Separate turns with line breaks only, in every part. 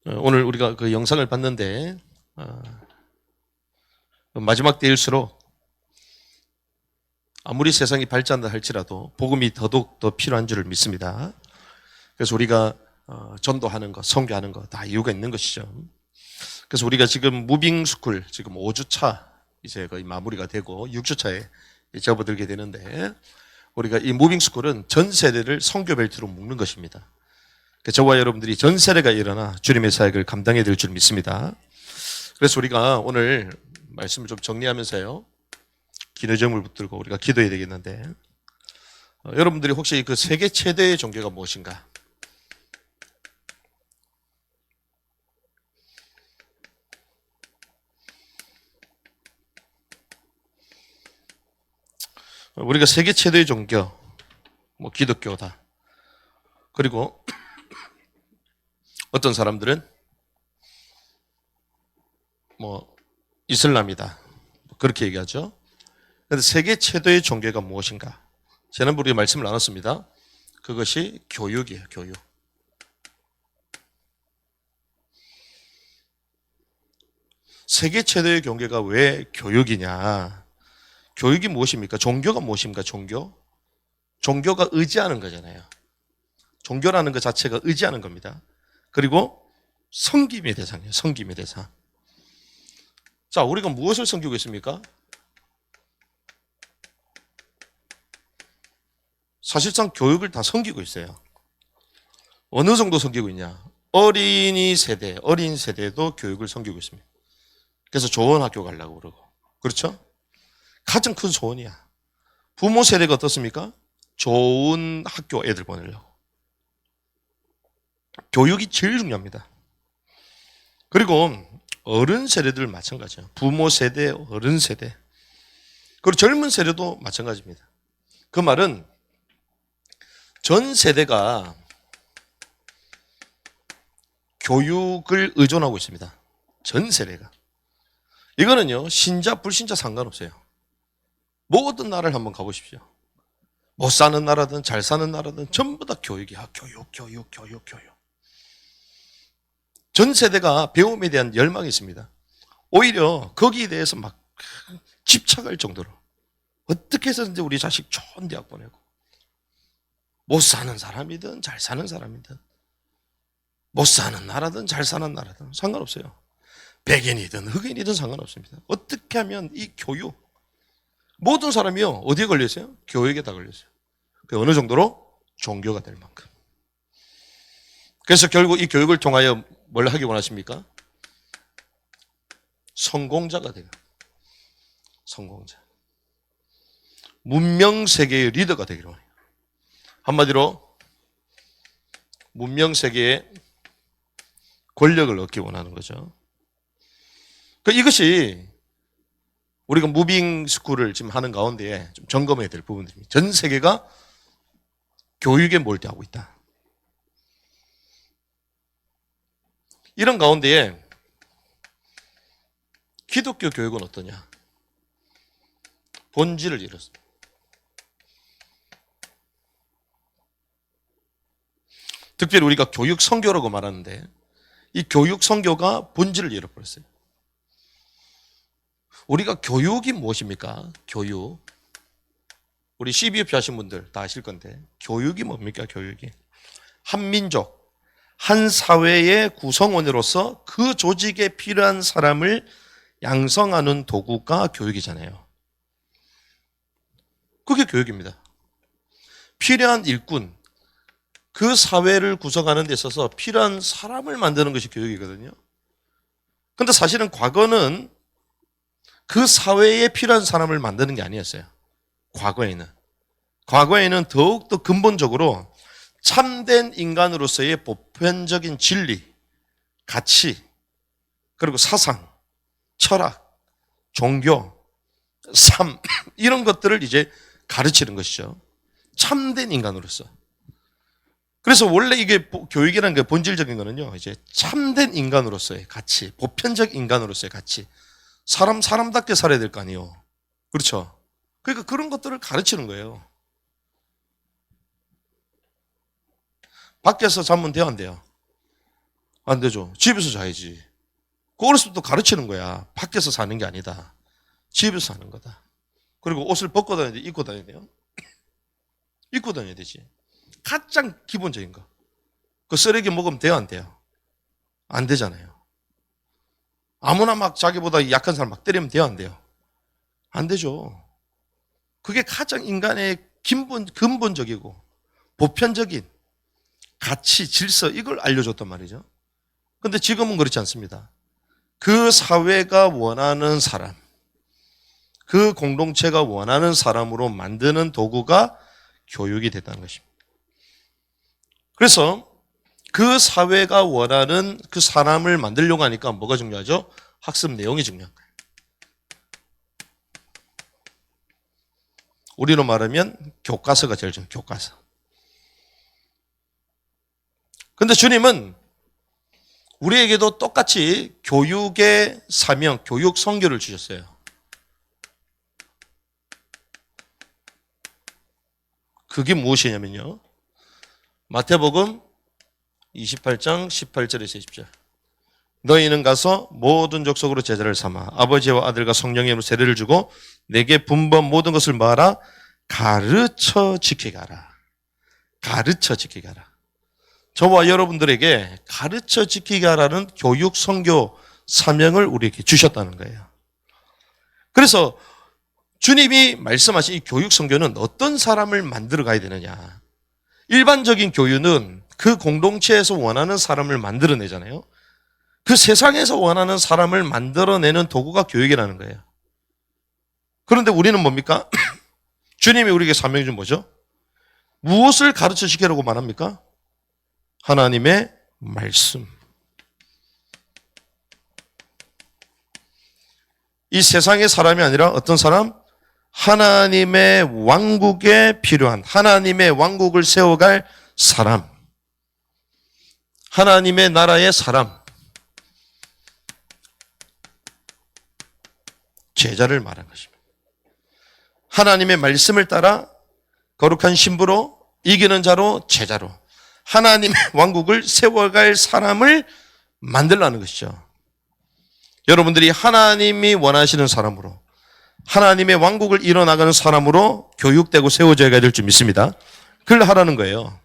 오늘 우리가 그 영상을 봤는데 마지막 때일수록 아무리 세상이 발전한다 할지라도 복음이 더더욱 더 필요한 줄을 믿습니다. 그래서 우리가 전도하는 것, 선교하는 것 다 이유가 있는 것이죠. 그래서 우리가 지금 무빙스쿨 지금 5주차 이제 거의 마무리가 되고 6주차에 접어들게 되는데, 우리가 이 무빙스쿨은 전 세대를 선교 벨트로 묶는 것입니다. 저와 여러분들이 전 세대가 일어나 주님의 사역을 감당해야 될 줄 믿습니다. 그래서 우리가 오늘 말씀을 좀 정리하면서요, 기도점을 붙들고 우리가 기도해야 되겠는데, 여러분들이 혹시 그 세계 최대의 종교가 무엇인가? 우리가 세계 최대의 종교, 기독교다. 그리고 어떤 사람들은 이슬람이다, 그렇게 얘기하죠. 그런데 세계 최대의 종교가 무엇인가? 지난번에 우리가 말씀을 나눴습니다. 그것이 교육이에요. 교육. 세계 최대의 종교가 왜 교육이냐? 교육이 무엇입니까? 종교가 무엇입니까? 종교가 의지하는 거잖아요. 종교라는 것 자체가 의지하는 겁니다. 그리고 섬김의 대상이에요. 섬김의 대상. 자, 우리가 무엇을 섬기고 있습니까? 사실상 교육을 다 섬기고 있어요. 어느 정도 섬기고 있냐? 어린 세대도 교육을 섬기고 있습니다. 그래서 좋은 학교 가려고 그러고. 그렇죠? 가장 큰 소원이야. 부모 세대가 어떻습니까? 좋은 학교 애들 보내려고. 교육이 제일 중요합니다. 그리고 어른 세대들 마찬가지예요. 부모 세대, 어른 세대. 그리고 젊은 세대도 마찬가지입니다. 그 말은 전 세대가 교육을 의존하고 있습니다. 전 세대가. 이거는요, 신자, 불신자 상관없어요. 모든 나라를 한번 가보십시오. 못 사는 나라든 잘 사는 나라든 전부 다 교육이야. 교육. 전 세대가 배움에 대한 열망이 있습니다. 오히려 거기에 대해서 막 집착할 정도로 어떻게 해서든지 우리 자식 좋은 대학 보내고, 못 사는 사람이든 잘 사는 사람이든, 못 사는 나라든 잘 사는 나라든 상관없어요. 백인이든 흑인이든 상관없습니다. 어떻게 하면 이 교육, 모든 사람이요, 어디에 걸려있어요? 교육에 다 걸려있어요. 그 어느 정도로? 종교가 될 만큼. 그래서 결국 이 교육을 통하여 뭘 하기 원하십니까? 성공자가 돼요. 성공자. 문명세계의 리더가 되기를 원해요. 한마디로 문명세계의 권력을 얻기 원하는 거죠. 이것이 우리가 무빙 스쿨을 지금 하는 가운데 좀 점검해야 될 부분들입니다. 전 세계가 교육에 몰두하고 있다. 이런 가운데에 기독교 교육은 어떠냐? 본질을 잃었습니다. 특별히 우리가 교육 선교라고 말하는데, 이 교육 선교가 본질을 잃어버렸어요. 우리가 교육이 무엇입니까? 교육. 우리 CBUP 하신 분들 다 아실 건데, 교육이 뭡니까? 교육이. 한 민족, 한 사회의 구성원으로서 그 조직에 필요한 사람을 양성하는 도구가 교육이잖아요. 그게 교육입니다. 필요한 일꾼, 그 사회를 구성하는 데 있어서 필요한 사람을 만드는 것이 교육이거든요. 그런데 사실은 과거는 그 사회에 필요한 사람을 만드는 게 아니었어요. 과거에는 더욱더 근본적으로 참된 인간으로서의 보편적인 진리, 가치, 그리고 사상, 철학, 종교, 삶, 이런 것들을 이제 가르치는 것이죠. 참된 인간으로서. 그래서 원래 이게 교육이라는 게 본질적인 거는요, 이제 참된 인간으로서의 가치, 보편적 인간으로서의 가치. 사람답게 살아야 될 거 아니에요. 그렇죠? 그러니까 그런 것들을 가르치는 거예요. 밖에서 자면 돼요, 안 돼요? 안 되죠. 집에서 자야지. 그 어렸을 때부터 가르치는 거야. 밖에서 사는 게 아니다. 집에서 사는 거다. 그리고 옷을 벗고 다녀야 돼. 입고 다녀야 돼요. 입고 다녀야 되지. 가장 기본적인 거. 그 쓰레기 먹으면 돼요, 안 돼요? 안 되잖아요. 아무나 막 자기보다 약한 사람 막 때리면 돼요, 안 돼요? 안 되죠. 그게 가장 인간의 근본적이고 보편적인 가치, 질서 이걸 알려줬단 말이죠. 근데 지금은 그렇지 않습니다. 그 사회가 원하는 사람, 그 공동체가 원하는 사람으로 만드는 도구가 교육이 됐다는 것입니다. 그래서 그 사회가 원하는 그 사람을 만들려고 하니까 뭐가 중요하죠? 학습 내용이 중요한 거예요. 우리로 말하면 교과서가 제일 중요해요. 교과서. 근데 주님은 우리에게도 똑같이 교육의 사명, 교육 선교를 주셨어요. 그게 무엇이냐면요. 마태복음 28장 18절에서 20절. 너희는 가서 모든 족속으로 제자를 삼아 아버지와 아들과 성령의 이름으로 세례를 주고 내게 분번 모든 것을 뭐하라? 가르쳐 지키게 하라. 가르쳐 지키게 하라. 저와 여러분들에게 가르쳐 지키게 하라는 교육 선교 사명을 우리에게 주셨다는 거예요. 그래서 주님이 말씀하신 이 교육 선교는 어떤 사람을 만들어 가야 되느냐. 일반적인 교육은 그 공동체에서 원하는 사람을 만들어내잖아요. 그 세상에서 원하는 사람을 만들어내는 도구가 교육이라는 거예요. 그런데 우리는 뭡니까? 주님이 우리에게 사명이 준 뭐죠? 무엇을 가르쳐 시키라고 말합니까? 하나님의 말씀. 이 세상의 사람이 아니라 어떤 사람? 하나님의 왕국에 필요한, 하나님의 왕국을 세워갈 사람. 하나님의 나라의 사람. 제자를 말한 것입니다. 하나님의 말씀을 따라 거룩한 신부로 이기는 자로 제자로 하나님의 왕국을 세워갈 사람을 만들라는 것이죠. 여러분들이 하나님이 원하시는 사람으로 하나님의 왕국을 이뤄나가는 사람으로 교육되고 세워져야 될 줄 믿습니다. 그걸 하라는 거예요.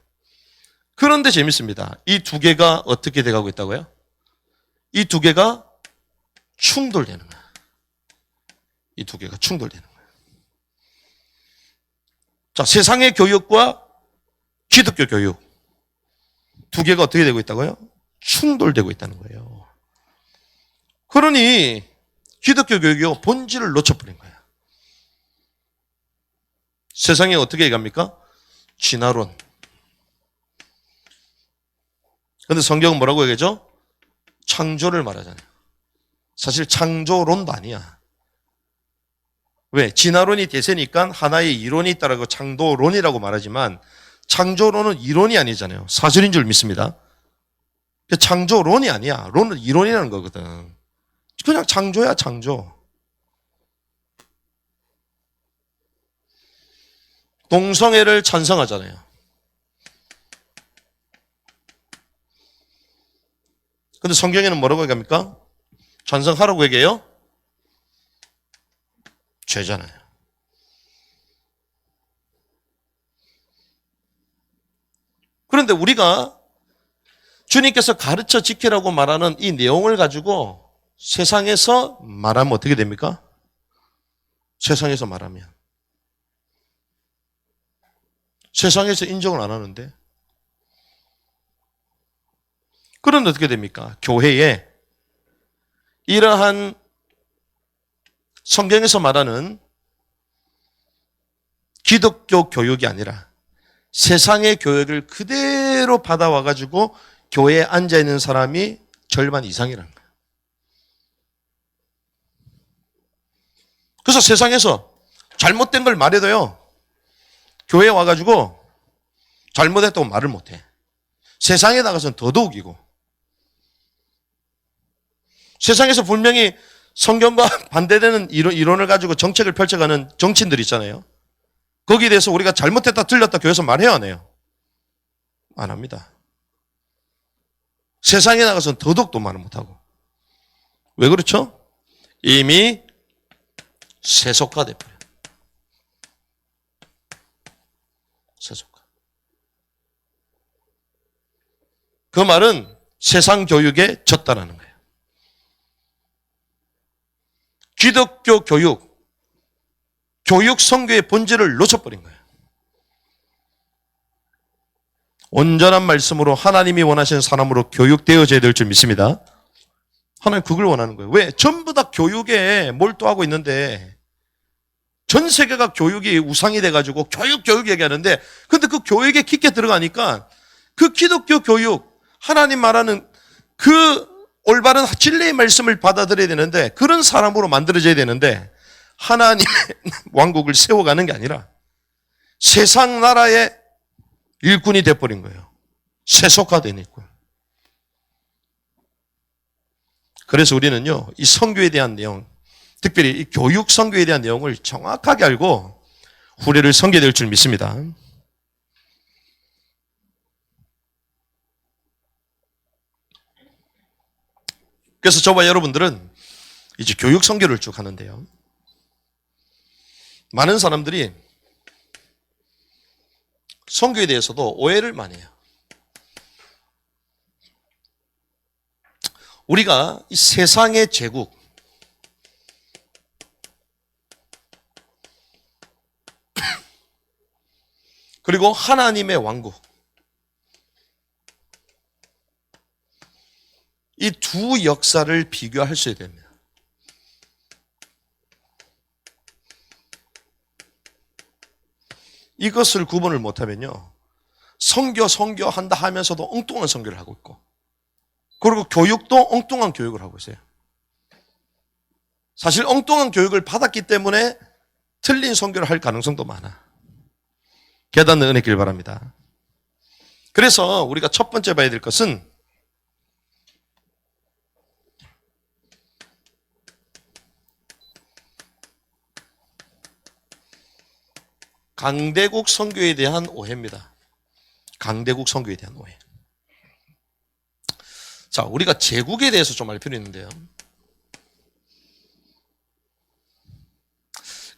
그런데 재밌습니다. 이 두 개가 어떻게 돼가고 있다고요? 이 두 개가 충돌되는 거예요. 이 두 개가 충돌되는 거예요. 자, 세상의 교육과 기독교 교육 두 개가 어떻게 되고 있다고요? 충돌되고 있다는 거예요. 그러니 기독교 교육이 본질을 놓쳐버린 거예요. 세상에 어떻게 얘기합니까? 진화론. 그런데 성경은 뭐라고 얘기하죠? 창조를 말하잖아요. 사실 창조론도 아니야. 왜? 진화론이 대세니까 하나의 이론이 있다라고 창조론이라고 말하지만 창조론은 이론이 아니잖아요. 사실인 줄 믿습니다. 창조론이 아니야. 론은 이론이라는 거거든. 그냥 창조야, 창조. 동성애를 찬성하잖아요. 근데 성경에는 뭐라고 얘기합니까? 찬성하라고 얘기해요? 죄잖아요. 그런데 우리가 주님께서 가르쳐 지키라고 말하는 이 내용을 가지고 세상에서 말하면 어떻게 됩니까? 세상에서 말하면. 세상에서 인정을 안 하는데. 그런데 어떻게 됩니까? 교회에 이러한 성경에서 말하는 기독교 교육이 아니라 세상의 교육을 그대로 받아와가지고 교회에 앉아있는 사람이 절반 이상이라는 거예요. 그래서 세상에서 잘못된 걸 말해도요, 교회에 와가지고 잘못했다고 말을 못해. 세상에 나가서는 더더욱이고. 세상에서 분명히 성경과 반대되는 이론을 가지고 정책을 펼쳐가는 정치인들 있잖아요. 거기에 대해서 우리가 잘못했다, 틀렸다 교회에서 말해요, 안 해요? 안 합니다. 세상에 나가서는 더더욱도 말을 못하고. 왜 그렇죠? 이미 세속화돼버려요. 세속화. 그 말은 세상 교육에 졌다라는 거예요. 기독교 교육 선교의 본질을 놓쳐버린 거예요. 온전한 말씀으로 하나님이 원하시는 사람으로 교육되어져야 될 줄 믿습니다. 하나님 그걸 원하는 거예요. 왜? 전부 다 교육에 몰두하고 있는데 전 세계가 교육이 우상이 돼가지고 교육 얘기하는데 근데 그 교육에 깊게 들어가니까 그 기독교 교육, 하나님 말하는 그 올바른 진리의 말씀을 받아들여야 되는데 그런 사람으로 만들어져야 되는데 하나님의 왕국을 세워가는 게 아니라 세상 나라의 일꾼이 돼버린 거예요. 세속화된 일꾼. 그래서 우리는요, 이 선교에 대한 내용, 특별히 이 교육 선교에 대한 내용을 정확하게 알고 후대를 섬겨야 될 줄 믿습니다. 그래서 저와 여러분들은 이제 교육 선교를 쭉 하는데요. 많은 사람들이 선교에 대해서도 오해를 많이 해요. 우리가 이 세상의 제국, 그리고 하나님의 왕국, 이 두 역사를 비교할 수 있어야 됩니다. 이것을 구분을 못하면요, 선교한다 하면서도 엉뚱한 선교를 하고 있고, 그리고 교육도 엉뚱한 교육을 하고 있어요. 사실 엉뚱한 교육을 받았기 때문에 틀린 선교를 할 가능성도 많아. 깨닫는 은혜 길 바랍니다. 그래서 우리가 첫 번째 봐야 될 것은 강대국 선교에 대한 오해입니다. 강대국 선교에 대한 오해. 자, 우리가 제국에 대해서 좀 알 필요 있는데요.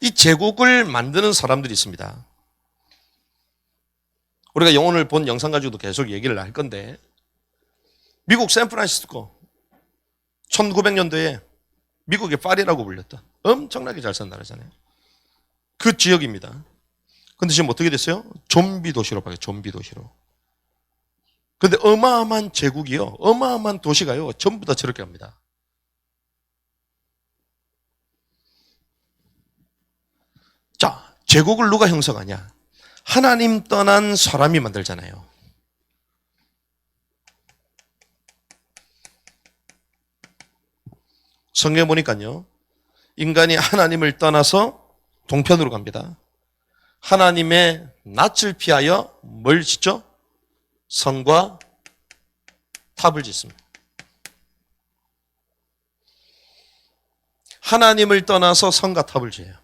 이 제국을 만드는 사람들이 있습니다. 우리가 오늘 본 영상 가지고도 계속 얘기를 할 건데, 미국 샌프란시스코 1900년도에 미국의 파리라고 불렸다. 엄청나게 잘 산 나라잖아요. 그 지역입니다. 근데 지금 어떻게 됐어요? 좀비 도시로 바뀌어요. 좀비 도시로. 근데 어마어마한 제국이요, 어마어마한 도시가요, 전부 다 저렇게 합니다. 자, 제국을 누가 형성하냐? 하나님 떠난 사람이 만들잖아요. 성경에 보니까요, 인간이 하나님을 떠나서 동편으로 갑니다. 하나님의 낯을 피하여 뭘 짓죠? 성과 탑을 짓습니다. 하나님을 떠나서 성과 탑을 지어요.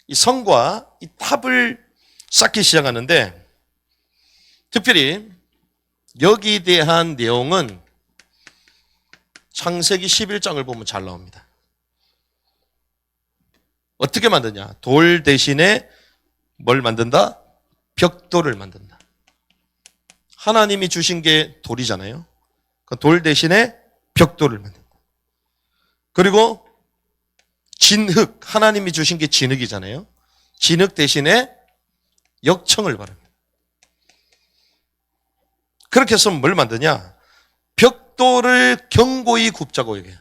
이 성과 이 탑을 쌓기 시작하는데, 특별히 여기에 대한 내용은 창세기 11장을 보면 잘 나옵니다. 어떻게 만드냐? 돌 대신에 뭘 만든다? 벽돌을 만든다. 하나님이 주신 게 돌이잖아요. 그 돌 대신에 벽돌을 만든다. 그리고 진흙, 하나님이 주신 게 진흙이잖아요. 진흙 대신에 역청을 바릅니다. 그렇게 해서 뭘 만드냐? 벽돌을 견고히 굽자고 얘기해요.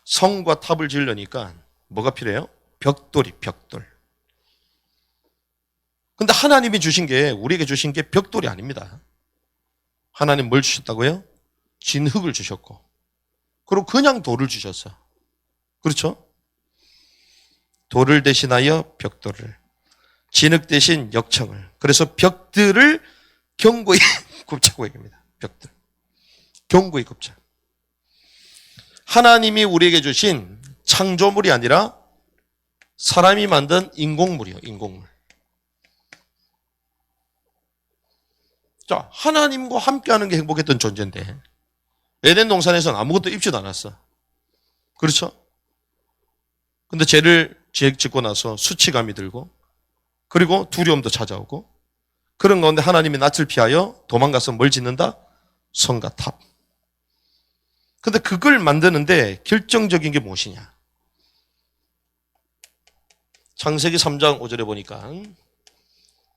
성과 탑을 지으려니까 뭐가 필요해요? 벽돌이, 벽돌. 근데 하나님이 주신 게, 우리에게 주신 게 벽돌이 아닙니다. 하나님 뭘 주셨다고요? 진흙을 주셨고, 그리고 그냥 돌을 주셨어. 그렇죠? 돌을 대신하여 벽돌을, 진흙 대신 역청을. 그래서 벽들을 견고히 굽자고 얘기합니다. 벽들. 견고히 굽자. 하나님이 우리에게 주신 창조물이 아니라 사람이 만든 인공물이요, 인공물. 자, 하나님과 함께하는 게 행복했던 존재인데 에덴 동산에서는 아무것도 입지도 않았어. 그렇죠? 근데 죄를 짓고 나서 수치감이 들고 그리고 두려움도 찾아오고 그런 가운데 하나님이 낯을 피하여 도망가서 뭘 짓는다? 성과 탑. 근데 그걸 만드는데 결정적인 게 무엇이냐? 창세기 3장 5절에 보니까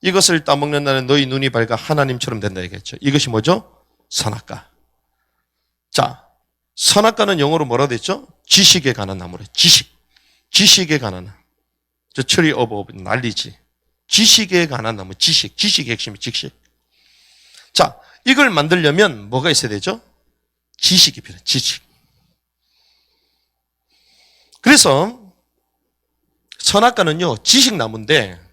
이것을 따먹는 날은 너희 눈이 밝아 하나님처럼 된다 얘기했죠. 이것이 뭐죠? 선악과. 자, 선악과는 영어로 뭐라고 됐죠? 지식에 관한 나무래. 지식에 관한 나무. 저 tree of knowledge. 지식에 관한 나무. 지식의 핵심이 지식. 자, 이걸 만들려면 뭐가 있어야 되죠? 지식이 필요해. 지식. 그래서 선악과는요, 지식나무인데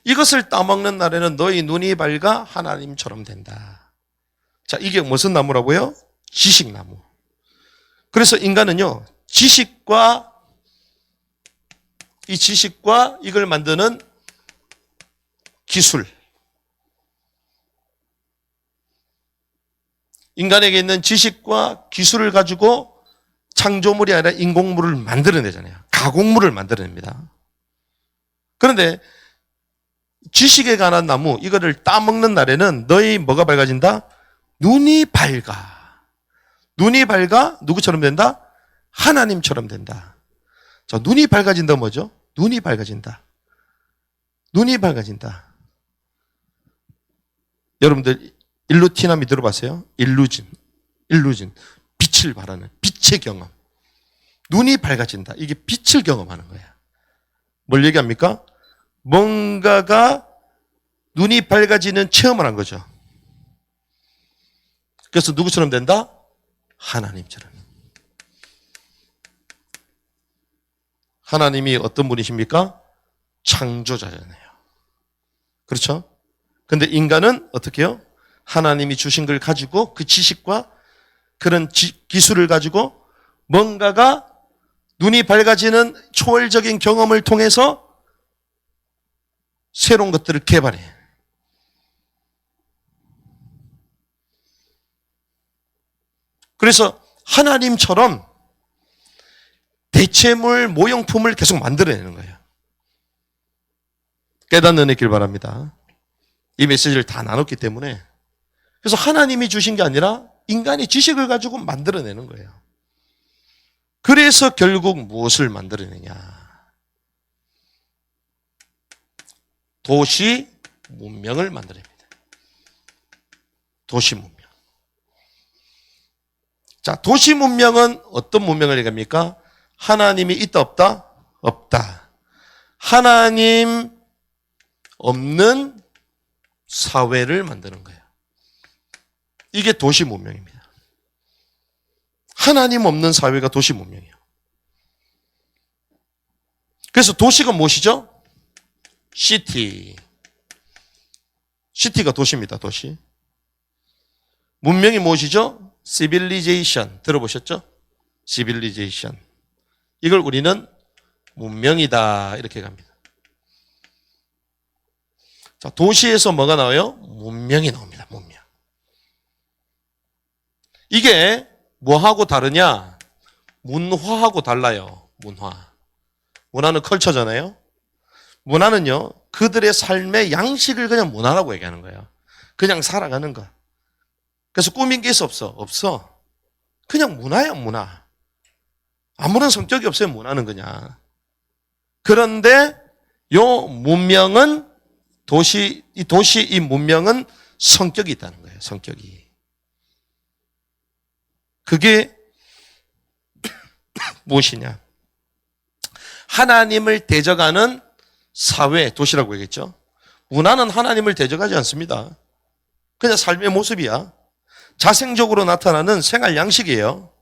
이것을 따먹는 날에는 너희 눈이 밝아 하나님처럼 된다. 자, 이게 무슨 나무라고요? 지식나무. 그래서 인간은요, 지식과 이걸 만드는 기술, 인간에게 있는 지식과 기술을 가지고 창조물이 아니라 인공물을 만들어내잖아요. 가공물을 만들어냅니다. 그런데 지식에 관한 나무, 이거를 따먹는 날에는 너희 뭐가 밝아진다? 눈이 밝아. 눈이 밝아 누구처럼 된다? 하나님처럼 된다. 자, 눈이 밝아진다 뭐죠? 눈이 밝아진다. 눈이 밝아진다. 여러분들 일루티나미 들어봤어요? 일루진. 빛을 발하는 빛의 경험. 눈이 밝아진다. 이게 빛을 경험하는 거야. 뭘 얘기합니까? 뭔가가 눈이 밝아지는 체험을 한 거죠. 그래서 누구처럼 된다? 하나님처럼. 하나님이 어떤 분이십니까? 창조자잖아요. 그렇죠? 근데 인간은 어떻게 해요? 하나님이 주신 걸 가지고 그 지식과 그런 기술을 가지고 뭔가가 눈이 밝아지는 초월적인 경험을 통해서 새로운 것들을 개발해. 그래서 하나님처럼 대체물, 모형품을 계속 만들어내는 거예요. 깨닫는 길 바랍니다. 이 메시지를 다 나눴기 때문에. 그래서 하나님이 주신 게 아니라 인간이 지식을 가지고 만들어내는 거예요. 그래서 결국 무엇을 만들어내냐? 도시 문명을 만들어냅니다. 도시 문명. 자, 도시 문명은 어떤 문명을 얘기합니까? 하나님이 있다 없다? 없다. 하나님 없는 사회를 만드는 거예요. 이게 도시 문명입니다. 하나님 없는 사회가 도시 문명이에요. 그래서 도시가 무엇이죠? 시티가 도시입니다. 도시. 문명이 무엇이죠? civilization 들어보셨죠? civilization. 이걸 우리는 문명이다 이렇게 갑니다. 자, 도시에서 뭐가 나와요? 문명이 나옵니다. 문명. 이게 뭐하고 다르냐? 문화하고 달라요. 문화. 문화는 컬처잖아요. 문화는요, 그들의 삶의 양식을 그냥 문화라고 얘기하는 거예요. 그냥 살아가는 거. 그래서 꾸민 게 있어 없어? 없어. 그냥 문화야, 문화. 아무런 성격이 없어요, 문화는 그냥. 그런데 요 문명은 이 문명은 성격이 있다는 거예요, 성격이. 그게 무엇이냐? 하나님을 대적하는 사회, 도시라고 얘기했죠. 문화는 하나님을 대적하지 않습니다. 그냥 삶의 모습이야. 자생적으로 나타나는 생활 양식이에요.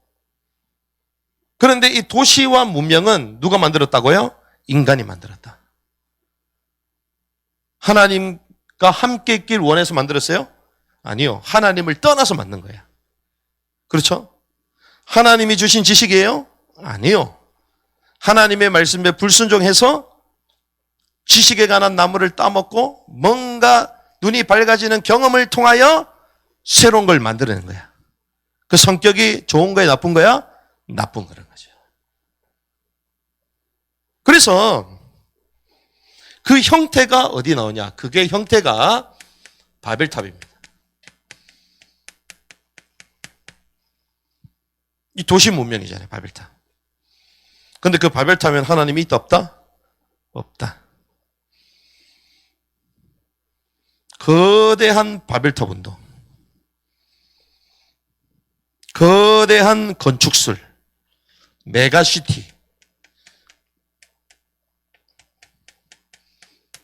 그런데 이 도시와 문명은 누가 만들었다고요? 인간이 만들었다. 하나님과 함께 있길 원해서 만들었어요? 아니요. 하나님을 떠나서 만든 거야. 그렇죠? 하나님이 주신 지식이에요? 아니요. 하나님의 말씀에 불순종해서 지식에 관한 나무를 따먹고 뭔가 눈이 밝아지는 경험을 통하여 새로운 걸 만들어내는 거야. 그 성격이 좋은 거야, 나쁜 거야? 나쁜 거라는 거죠. 그래서 그 형태가 어디 나오냐? 그게 형태가 바벨탑입니다. 이 도시 문명이잖아요, 바벨탑. 근데 그 바벨탑에는 하나님이 있다, 없다? 없다. 거대한 바벨탑 운동. 거대한 건축술. 메가시티.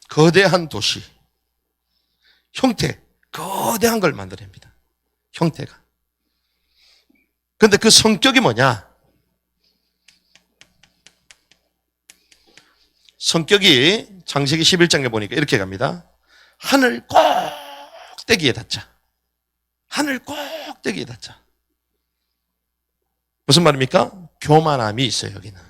거대한 도시. 형태. 거대한 걸 만들어냅니다. 형태가. 근데 그 성격이 뭐냐? 성격이 창세기 11장에 보니까 이렇게 갑니다. 하늘 꼭대기에 닿자. 하늘 꼭대기에 닿자. 무슨 말입니까? 교만함이 있어요, 여기는.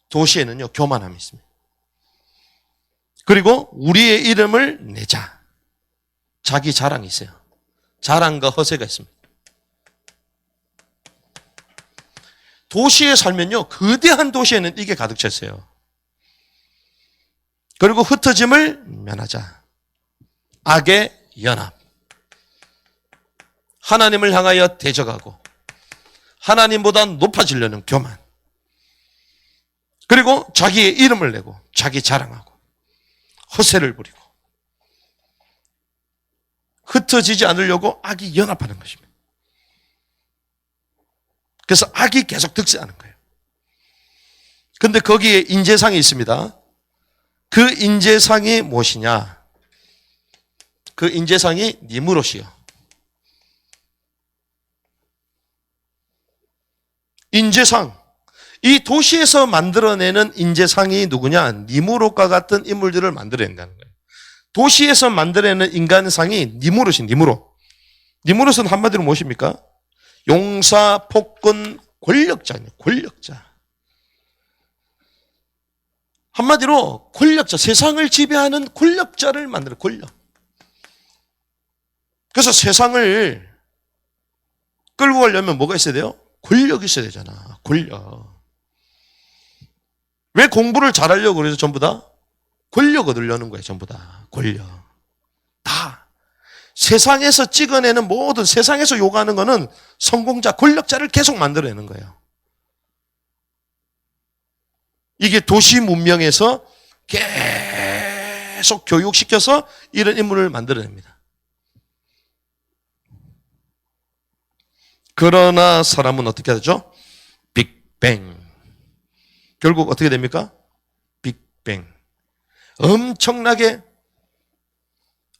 도시에는요, 교만함이 있습니다. 그리고 우리의 이름을 내자. 자기 자랑이 있어요. 자랑과 허세가 있습니다. 도시에 살면요, 거대한 도시에는 이게 가득 차 있어요. 그리고 흩어짐을 면하자. 악의 연합. 하나님을 향하여 대적하고 하나님보다 높아지려는 교만. 그리고 자기의 이름을 내고 자기 자랑하고 허세를 부리고 흩어지지 않으려고 악이 연합하는 것입니다. 그래서 악이 계속 득세하는 거예요. 그런데 거기에 인재상이 있습니다. 그 인재상이 무엇이냐? 그 인재상이 니무롯이요. 인재상. 이 도시에서 만들어내는 인재상이 누구냐? 니무롯과 같은 인물들을 만들어낸다는 거예요. 도시에서 만들어내는 인간상이 니무롯이 니무롯. 니무롯은 한마디로 무엇입니까? 용사, 폭군, 권력자입니다. 권력자. 한마디로 권력자, 세상을 지배하는 권력자를 만드는 권력. 그래서 세상을 끌고 가려면 뭐가 있어야 돼요? 권력이 있어야 되잖아. 권력. 왜 공부를 잘하려고 그래서 전부 다? 권력 얻으려는 거예요. 전부 다. 권력. 다. 세상에서 찍어내는 모든, 세상에서 요구하는 거는 성공자, 권력자를 계속 만들어내는 거예요. 이게 도시 문명에서 계속 교육시켜서 이런 인물을 만들어냅니다. 그러나 사람은 어떻게 하죠? 빅뱅. 결국 어떻게 됩니까? 빅뱅. 엄청나게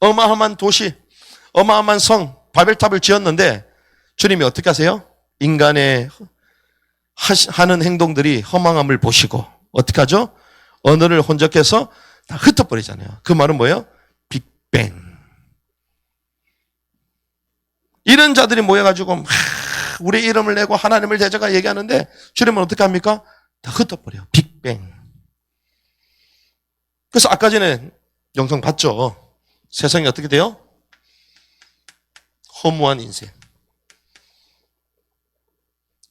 어마어마한 도시, 어마어마한 성, 바벨탑을 지었는데 주님이 어떻게 하세요? 인간의 하는 행동들이 허망함을 보시고 어떻게 하죠? 언어를 혼적해서 다 흩어버리잖아요. 그 말은 뭐예요? 빅뱅. 이런 자들이 모여가지고 우리 이름을 내고 하나님을 대적하 얘기하는데 주님은 어떻게 합니까? 다 흩어버려요. 빅뱅. 그래서 아까 전에 영상 봤죠? 세상이 어떻게 돼요? 허무한 인생.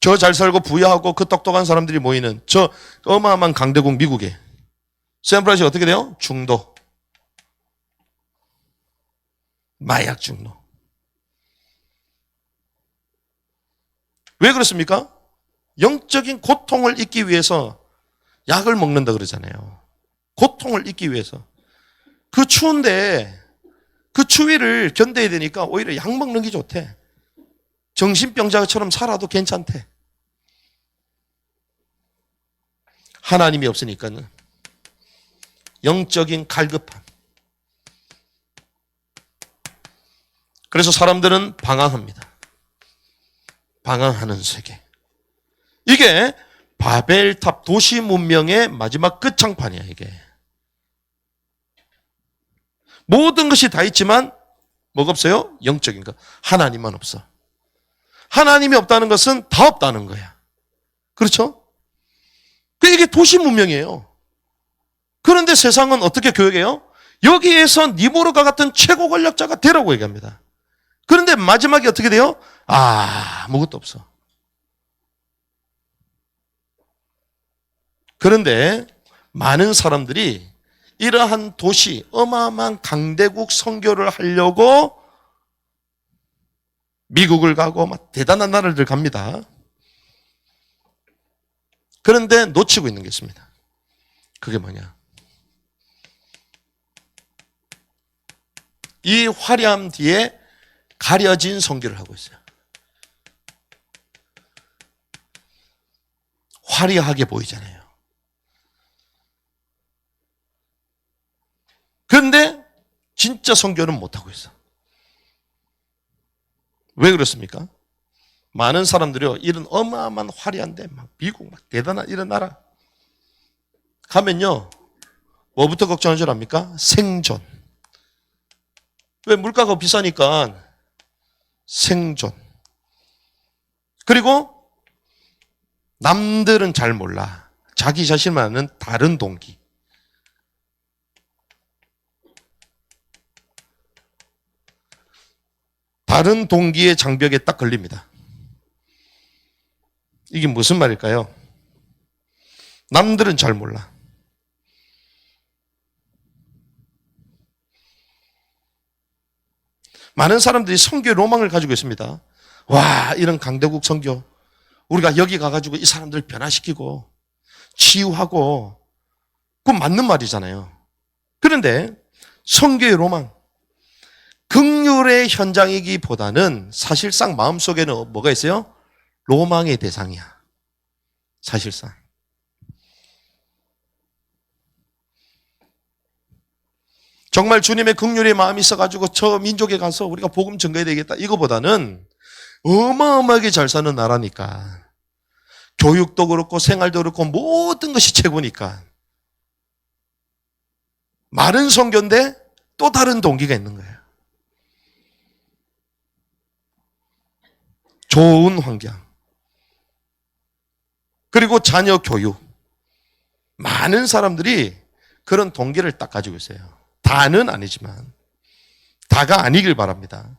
저 잘 살고 부유하고 그 똑똑한 사람들이 모이는 저 어마어마한 강대국 미국에 샌프란시스코 어떻게 돼요? 중도. 마약 중독. 왜 그렇습니까? 영적인 고통을 잊기 위해서 약을 먹는다 그러잖아요. 고통을 잊기 위해서. 그 추운데 그 추위를 견뎌야 되니까 오히려 약 먹는 게 좋대. 정신병자처럼 살아도 괜찮대. 하나님이 없으니까는 영적인 갈급함. 그래서 사람들은 방황합니다. 방황하는 세계. 이게 바벨탑 도시 문명의 마지막 끝장판이야, 이게. 모든 것이 다 있지만 뭐가 없어요? 영적인 것. 하나님만 없어. 하나님이 없다는 것은 다 없다는 거야. 그렇죠? 이게 이게 도시 문명이에요. 그런데 세상은 어떻게 교육해요? 여기에서 니모르가 같은 최고 권력자가 되라고 얘기합니다. 그런데 마지막에 어떻게 돼요? 아무것도 없어. 그런데 많은 사람들이 이러한 도시, 어마어마한 강대국 선교를 하려고 미국을 가고 막 대단한 나라들 갑니다. 그런데 놓치고 있는 게 있습니다. 그게 뭐냐? 이 화려함 뒤에 가려진 선교를 하고 있어요. 화려하게 보이잖아요. 그런데 진짜 선교는 못하고 있어. 왜 그렇습니까? 많은 사람들이요, 이런 어마어마한 화려한데, 막 미국, 막 대단한 이런 나라 가면요, 뭐부터 걱정하는 줄 압니까? 생존. 왜? 물가가 비싸니까 생존. 그리고 남들은 잘 몰라. 자기 자신만 아는 다른 동기. 다른 동기의 장벽에 딱 걸립니다. 이게 무슨 말일까요? 남들은 잘 몰라. 많은 사람들이 선교의 로망을 가지고 있습니다. 와, 이런 강대국 선교. 우리가 여기 가가지고 이 사람들을 변화시키고 치유하고, 그건 맞는 말이잖아요. 그런데 선교의 로망, 긍휼의 현장이기보다는 사실상 마음속에는 뭐가 있어요? 로망의 대상이야. 사실상. 정말 주님의 긍휼의 마음이 있어가지고 저 민족에 가서 우리가 복음 전가해야 되겠다. 이거보다는 어마어마하게 잘 사는 나라니까. 교육도 그렇고 생활도 그렇고 모든 것이 최고니까. 많은 선교인데 또 다른 동기가 있는 거예요. 좋은 환경. 그리고 자녀 교육. 많은 사람들이 그런 동기를 딱 가지고 있어요. 다는 아니지만. 다가 아니길 바랍니다.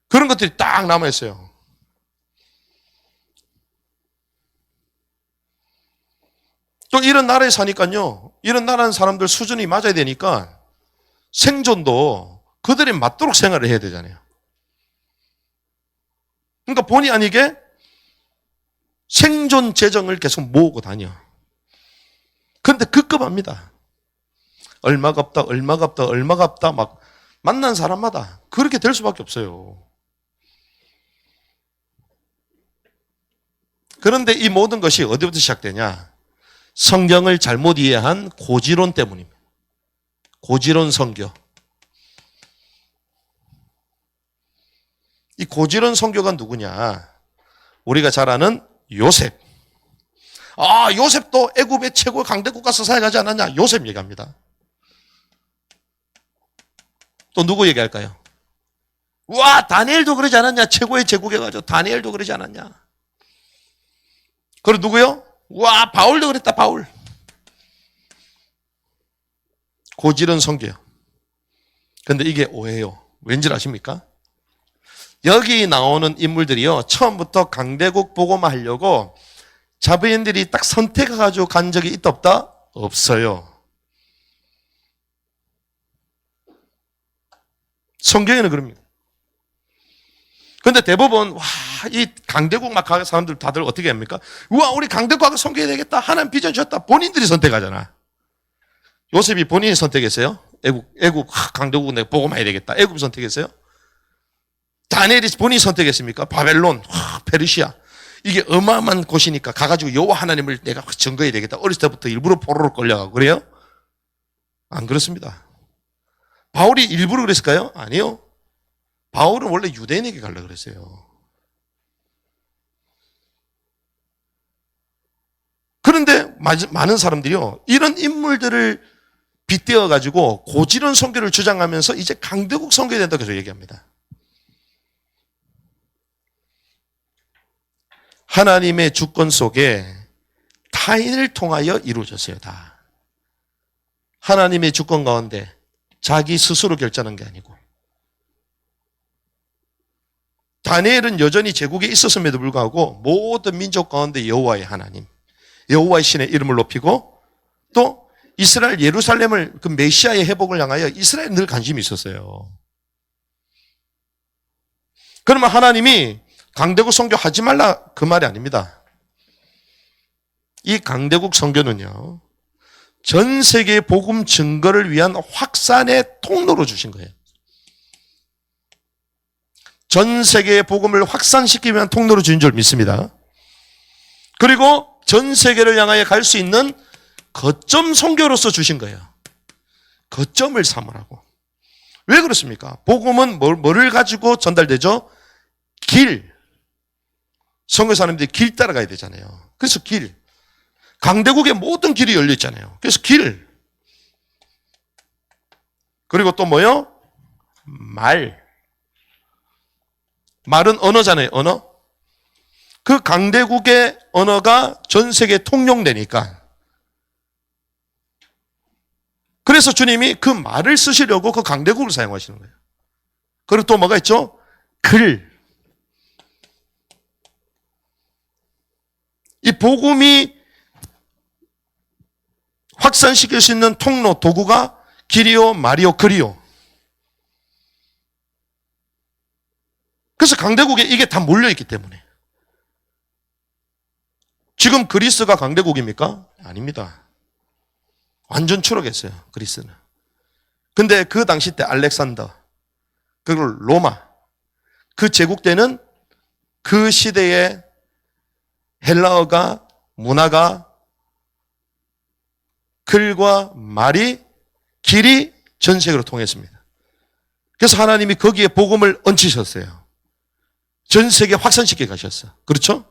그런 것들이 딱 남아있어요. 또 이런 나라에 사니까요, 이런 나라는 사람들 수준이 맞아야 되니까 생존도 그들이 맞도록 생활을 해야 되잖아요. 그러니까 본의 아니게 생존 재정을 계속 모으고 다녀. 그런데 급급합니다. 얼마가 없다, 얼마가 없다, 얼마가 없다, 막 만난 사람마다 그렇게 될 수밖에 없어요. 그런데 이 모든 것이 어디부터 시작되냐? 성경을 잘못 이해한 고지론 때문입니다. 고지론 선교. 이 고지론 선교가 누구냐? 우리가 잘 아는 요셉. 요셉도 애굽의 최고 강대국 가서 사역하지 않았냐? 요셉 얘기합니다. 또 누구 얘기할까요? 와, 다니엘도 그러지 않았냐? 최고의 제국에 가죠. 다니엘도 그러지 않았냐? 그리고 누구요? 와, 바울도 그랬다, 바울. 고지론 선교요. 근데 이게 오해요. 왠지 아십니까? 여기 나오는 인물들이요, 처음부터 강대국 보고만 하려고 자부인들이 딱 선택해가지고 간 적이 있다 없다? 없어요. 성경에는 그럽니다. 근데 대부분 이 강대국 막 가는 사람들 다들 어떻게 합니까? 우와, 우리 강대국 가서 선교해야 되겠다. 하나님 비전 주셨다. 본인들이 선택하잖아. 요셉이 본인이 선택했어요? 애국 강대국 내가 보고만 해야 되겠다. 애국 선택했어요? 다니엘이 본인이 선택했습니까? 바벨론, 페르시아. 이게 어마어마한 곳이니까 가가지고 여호와 하나님을 내가 증거해야 되겠다. 어렸을 때부터 일부러 포로로 끌려가고 그래요? 안 그렇습니다. 바울이 일부러 그랬을까요? 아니요. 바울은 원래 유대인에게 가려고 그랬어요. 그런데 많은 사람들이요, 이런 인물들을 빗대어 가지고 고지론 선교를 주장하면서 이제 강대국 선교해야 된다고 계속 얘기합니다. 하나님의 주권 속에 타인을 통하여 이루어졌어요. 다. 하나님의 주권 가운데 자기 스스로 결정한 게 아니고, 다니엘은 여전히 제국에 있었음에도 불구하고 모든 민족 가운데 여호와의 하나님, 여호와의 신의 이름을 높이고, 또 이스라엘 예루살렘을, 그 메시아의 회복을 향하여 이스라엘에 늘 관심이 있었어요. 그러면 하나님이 강대국 선교 하지 말라 그 말이 아닙니다. 이 강대국 선교는요, 전 세계 복음 증거를 위한 확산의 통로로 주신 거예요. 전 세계의 복음을 확산시키기 위한 통로로 주신 줄 믿습니다. 그리고 전 세계를 향하여 갈 수 있는 거점 선교로서 주신 거예요. 거점을 삼으라고. 왜 그렇습니까? 복음은 뭐를 가지고 전달되죠? 길. 선교 사람들이 길 따라가야 되잖아요. 그래서 길. 강대국의 모든 길이 열려 있잖아요. 그래서 길. 그리고 또 뭐요? 말. 말은 언어잖아요. 언어. 그 강대국의 언어가 전 세계에 통용되니까. 그래서 주님이 그 말을 쓰시려고 그 강대국을 사용하시는 거예요. 그리고 또 뭐가 있죠? 글. 이 복음이 확산시킬 수 있는 통로, 도구가 길이요, 말이요, 글이요. 그래서 강대국에 이게 다 몰려있기 때문에. 지금 그리스가 강대국입니까? 아닙니다. 완전 추락했어요, 그리스는. 근데 그 당시 때 알렉산더, 그리고 로마, 그 제국 때는 그 시대의 헬라어가, 문화가, 글과 말이, 길이 전 세계로 통했습니다. 그래서 하나님이 거기에 복음을 얹히셨어요. 전 세계에 확산시켜 가셨어. 그렇죠?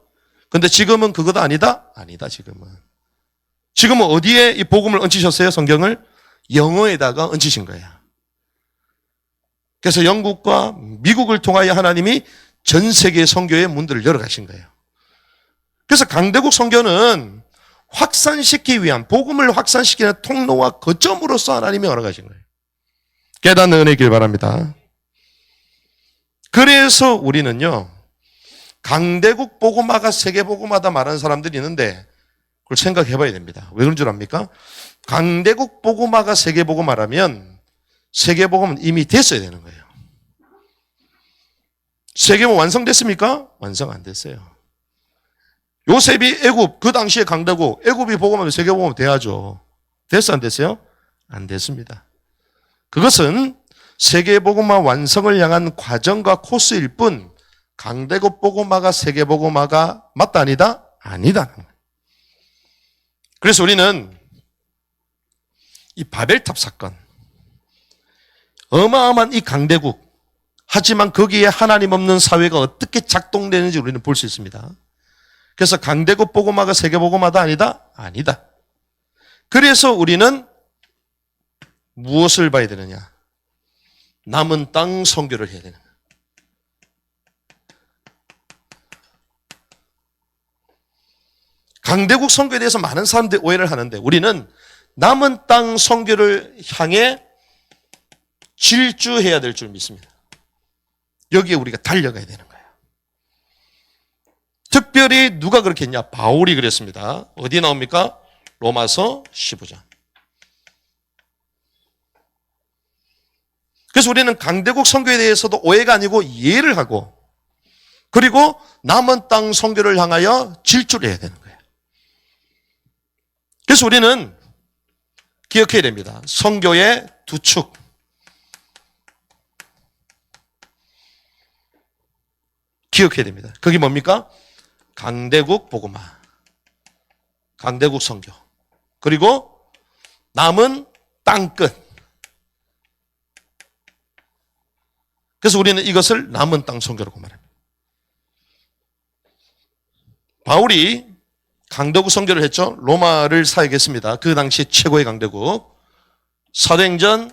근데 지금은 그것도 아니다? 아니다, 지금은. 지금은 어디에 이 복음을 얹히셨어요? 성경을? 영어에다가 얹히신 거예요. 그래서 영국과 미국을 통하여 하나님이 전 세계 선교의 문들을 열어가신 거예요. 그래서 강대국 선교는 확산시키기 위한, 복음을 확산시키는 통로와 거점으로서 하나님이 열어가신 거예요. 깨닫는 은혜길 바랍니다. 그래서 우리는요, 강대국 복음화가 세계 복음화다 말하는 사람들이 있는데 그걸 생각해 봐야 됩니다. 왜 그런 줄 압니까? 강대국 복음화가 세계 복음화라면 세계 복음은 이미 됐어야 되는 거예요. 세계 복음 완성됐습니까? 완성 안 됐어요. 요셉이 애굽, 그 당시에 강대국, 애굽이 복음하면 세계 복음 돼야죠. 됐어 안 됐어요? 안 됐습니다. 그것은 세계 복음화 완성을 향한 과정과 코스일 뿐, 강대국 복음화가 세계 복음화가 맞다 아니다? 아니다. 그래서 우리는 이 바벨탑 사건, 어마어마한 이 강대국, 하지만 거기에 하나님 없는 사회가 어떻게 작동되는지 우리는 볼 수 있습니다. 그래서 강대국 복음화가 세계 복음화다 아니다? 아니다. 그래서 우리는 무엇을 봐야 되느냐? 남은 땅 선교를 해야 되는 거예요. 강대국 선교에 대해서 많은 사람들이 오해를 하는데 우리는 남은 땅 선교를 향해 질주해야 될 줄 믿습니다. 여기에 우리가 달려가야 되는 거예요. 특별히 누가 그렇게 했냐? 바울이 그랬습니다. 어디 나옵니까? 로마서 15장. 그래서 우리는 강대국 선교에 대해서도 오해가 아니고 이해를 하고, 그리고 남은 땅 선교를 향하여 질주를 해야 되는 거예요. 그래서 우리는 기억해야 됩니다. 선교의 두 축. 기억해야 됩니다. 그게 뭡니까? 강대국 복음화, 강대국 선교, 그리고 남은 땅끝. 그래서 우리는 이것을 남은 땅 선교라고 말합니다. 바울이 강대국 선교를 했죠. 로마를 사역했습니다. 그 당시 최고의 강대국. 사도행전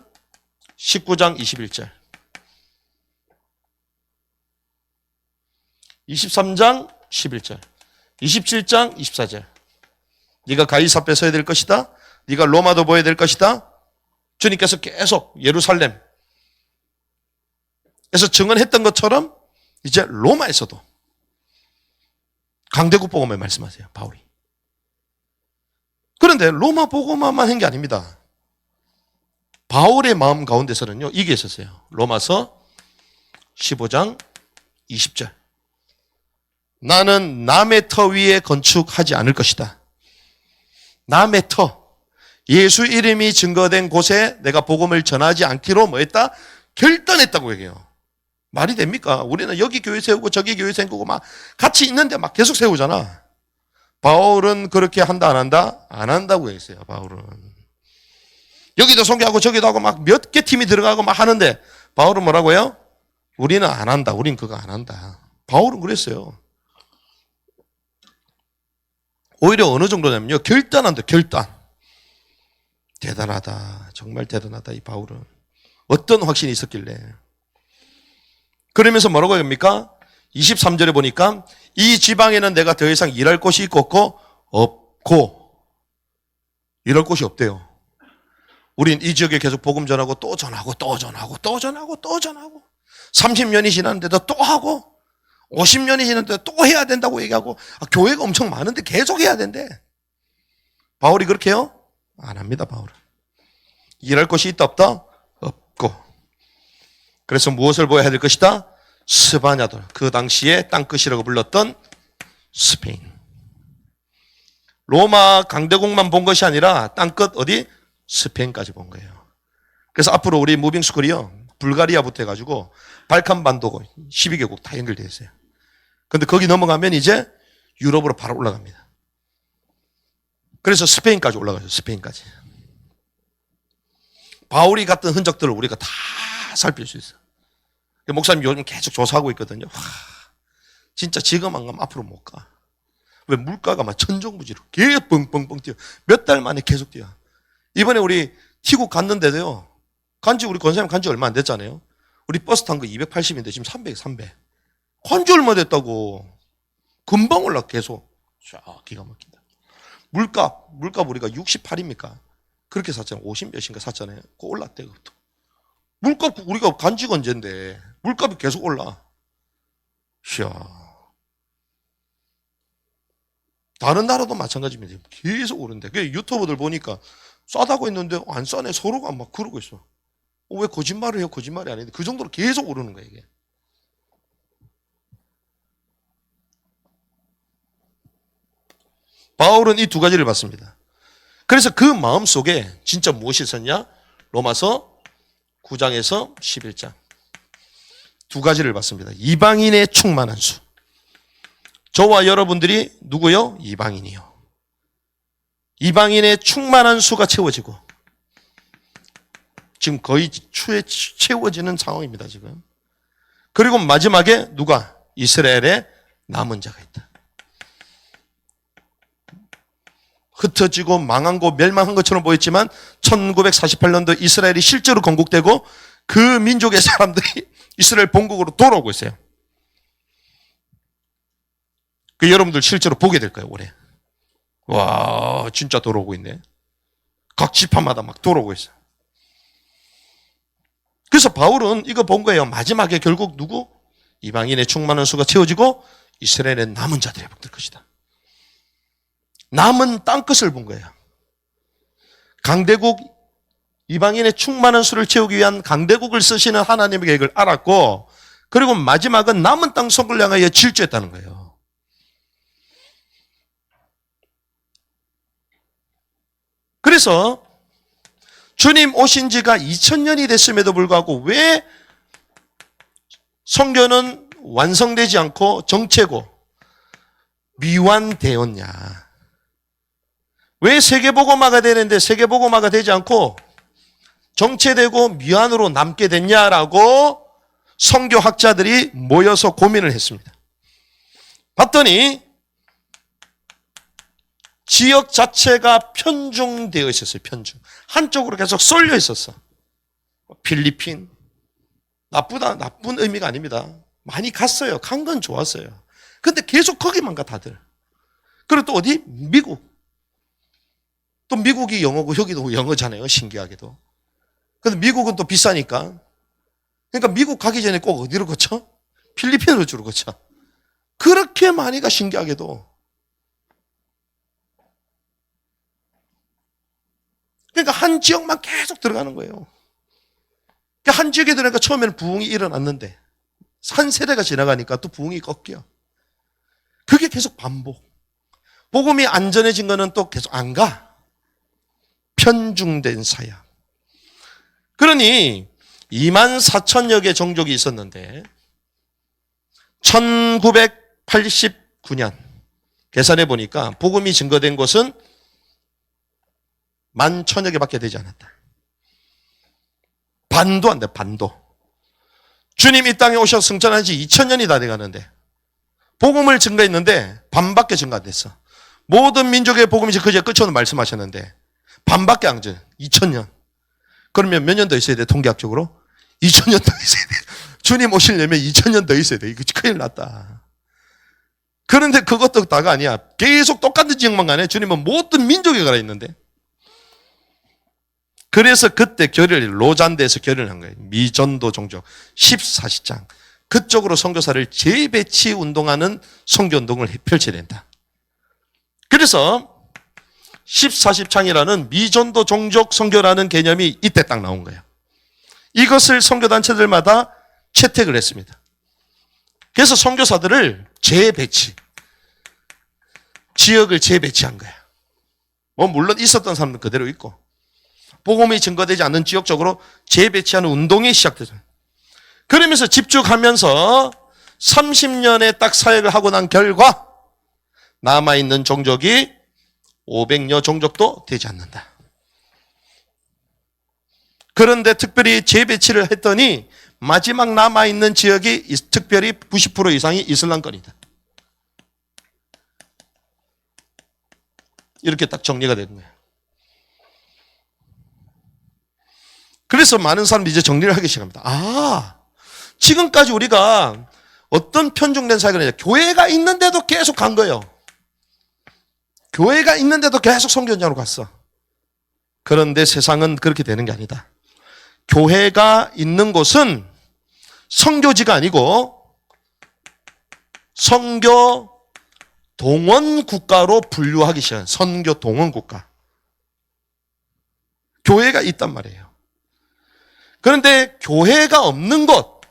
19장 21절, 23장 11절, 27장 24절. 네가 가이사랴 서야 될 것이다. 네가 로마도 보여야 될 것이다. 주님께서 계속 예루살렘에서 증언했던 것처럼 이제 로마에서도 강대국 복음을 말씀하세요, 바울이. 그런데 로마 복음만 한 게 아닙니다. 바울의 마음 가운데서는요, 이게 있었어요. 로마서 15장 20절. 나는 남의 터 위에 건축하지 않을 것이다. 남의 터, 예수 이름이 증거된 곳에 내가 복음을 전하지 않기로 뭐 했다? 결단했다고 얘기해요. 말이 됩니까? 우리는 여기 교회 세우고 저기 교회 세우고 막 같이 있는데 막 계속 세우잖아. 바울은 그렇게 한다 안 한다? 안 한다고 했어요. 바울은. 여기도 선교하고 저기도 하고 막 몇 개 팀이 들어가고 막 하는데 바울은 뭐라고요? 우리는 안 한다. 우린 그거 안 한다. 바울은 그랬어요. 오히려 어느 정도냐면요. 결단한다. 결단. 대단하다. 정말 대단하다. 이 바울은. 어떤 확신이 있었길래. 그러면서 뭐라고 합니까? 23절에 보니까 이 지방에는 내가 더 이상 일할 곳이 있고 없고 일할 곳이 없대요. 우린 이 지역에 계속 복음 전하고 또 전하고 또 전하고 또 전하고 또 전하고 30년이 지났는데도 또 하고 50년이 지났는데도 또 해야 된다고 얘기하고 교회가 엄청 많은데 계속 해야 된대. 바울이 그렇게 해요? 안 합니다. 바울은. 일할 곳이 있다 없다? 없고. 그래서 무엇을 보여야 될 것이다? 스바냐돌. 그 당시에 땅끝이라고 불렀던 스페인. 로마 강대국만 본 것이 아니라 땅끝 어디? 스페인까지 본 거예요. 그래서 앞으로 우리 무빙스쿨이요. 불가리아부터 해가지고 발칸반도 12개국 다 연결되어 있어요. 근데 거기 넘어가면 이제 유럽으로 바로 올라갑니다. 그래서 스페인까지 올라가죠. 스페인까지. 바울이 갔던 흔적들을 우리가 다 살필 수 있어요. 목사님 요즘 계속 조사하고 있거든요. 와, 진짜 지금 안 가면 앞으로 못 가. 왜? 물가가 막 천정부지로 계속 뻥뻥뻥 뛰어. 몇 달 만에 계속 뛰어. 이번에 우리 티국 갔는데도요. 우리 권사님 간지 얼마 안 됐잖아요. 우리 버스 탄 거 280인데 지금 300. 간지 얼마 됐다고. 금방 올라 계속. 자, 기가 막힌다. 물값 우리가 68입니까? 그렇게 샀잖아요. 50 몇인가 샀잖아요. 그거 올랐대, 그것도. 물값 우리가 간지가 언젠데 물값이 계속 올라. 이야. 다른 나라도 마찬가지입니다. 계속 오른데. 유튜버들 보니까 싸다고 했는데 안 싸네. 서로가 막 그러고 있어. 왜 거짓말을 해요? 거짓말이 아닌데 그 정도로 계속 오르는 거야 이게. 바울은 이 두 가지를 봤습니다. 그래서 그 마음 속에 진짜 무엇이 있었냐? 로마서 9장에서 11장. 두 가지를 봤습니다. 이방인의 충만한 수. 저와 여러분들이 누구요? 이방인이요. 이방인의 충만한 수가 채워지고 지금 거의 채워지는 상황입니다. 지금. 그리고 마지막에 누가? 이스라엘의 남은 자가 있다. 흩어지고 망한 곳 멸망한 것처럼 보였지만 1948년도 이스라엘이 실제로 건국되고 그 민족의 사람들이 이스라엘 본국으로 돌아오고 있어요. 그 여러분들 실제로 보게 될 거예요. 올해. 와, 진짜 돌아오고 있네. 각 지파마다 막 돌아오고 있어요. 그래서 바울은 이거 본 거예요. 마지막에 결국 누구? 이방인의 충만한 수가 채워지고 이스라엘의 남은 자들이 회복될 것이다. 남은 땅끝을 본 거예요. 강대국, 이방인의 충만한 수를 채우기 위한 강대국을 쓰시는 하나님의 계획을 알았고, 그리고 마지막은 남은 땅 선을 향하여 질주했다는 거예요. 그래서 주님 오신 지가 2000년이 됐음에도 불구하고 왜 선교는 완성되지 않고 정체고 미완되었냐? 왜 세계복음화가 되는데 세계복음화가 되지 않고 정체되고 미완으로 남게 됐냐라고 선교학자들이 모여서 고민을 했습니다. 봤더니 지역 자체가 편중되어 있었어요. 편중. 한쪽으로 계속 쏠려 있었어. 필리핀. 나쁜 의미가 아닙니다. 많이 갔어요. 간 건 좋았어요. 근데 계속 거기만 가 다들. 그리고 또 어디? 미국. 또 미국이 영어고 여기도 영어잖아요. 신기하게도. 근데 미국은 또 비싸니까. 그러니까 미국 가기 전에 꼭 어디로 거쳐? 필리핀으로 주로 거쳐. 그렇게 많이가 신기하게도. 그러니까 한 지역만 계속 들어가는 거예요. 그러니까 한 지역에 들어가니까 처음에는 부흥이 일어났는데 한 세대가 지나가니까 또 부흥이 꺾여. 그게 계속 반복. 복음이 안전해진 거는 또 계속 안 가. 편중된 사역. 그러니 24,000여 개 종족이 있었는데 1989년 계산해 보니까 복음이 증거된 곳은 11,000여 개밖에 되지 않았다. 반도 안 돼, 반도. 주님 이 땅에 오셔서 승천한 지 2000년이 다 돼가는데 복음을 증거했는데 반밖에 증거 안 됐어. 모든 민족의 복음이 그제 끝으로 말씀하셨는데 반밖에 안 돼. 2000년. 그러면 몇 년 더 있어야 돼, 통계학적으로? 2000년 더 있어야 돼. 주님 오시려면 2000년 더 있어야 돼. 이거 큰일 났다. 그런데 그것도 다가 아니야. 계속 똑같은 지역만 가네. 주님은 모든 민족에 가라 있는데. 그래서 그때 로잔대에서 결의를 한 거예요. 미전도 종족 14시장. 그쪽으로 선교사를 재배치 운동하는 선교운동을 펼쳐야 된다. 그래서 14시창이라는 미전도 종족 선교라는 개념이 이때 딱 나온 거예요. 이것을 선교단체들마다 채택을 했습니다. 그래서 선교사들을 재배치, 지역을 재배치한 거야. 뭐 물론 있었던 사람은 그대로 있고 복음이 증거되지 않는 지역적으로 재배치하는 운동이 시작되죠. 그러면서 집중하면서 30년에 딱 사역을 하고 난 결과 남아있는 종족이 500여 종족도 되지 않는다. 그런데 특별히 재배치를 했더니 마지막 남아있는 지역이 특별히 90% 이상이 이슬람권이다. 이렇게 딱 정리가 된 거예요. 그래서 많은 사람들이 이제 정리를 하기 시작합니다. 아, 지금까지 우리가 어떤 편중된 사역을 했냐. 교회가 있는데도 계속 간 거예요. 교회가 있는데도 계속 선교 현장으로 갔어. 그런데 세상은 그렇게 되는 게 아니다. 교회가 있는 곳은 선교지가 아니고 선교 동원 국가로 분류하기 시작한 선교 동원 국가. 교회가 있단 말이에요. 그런데 교회가 없는 곳,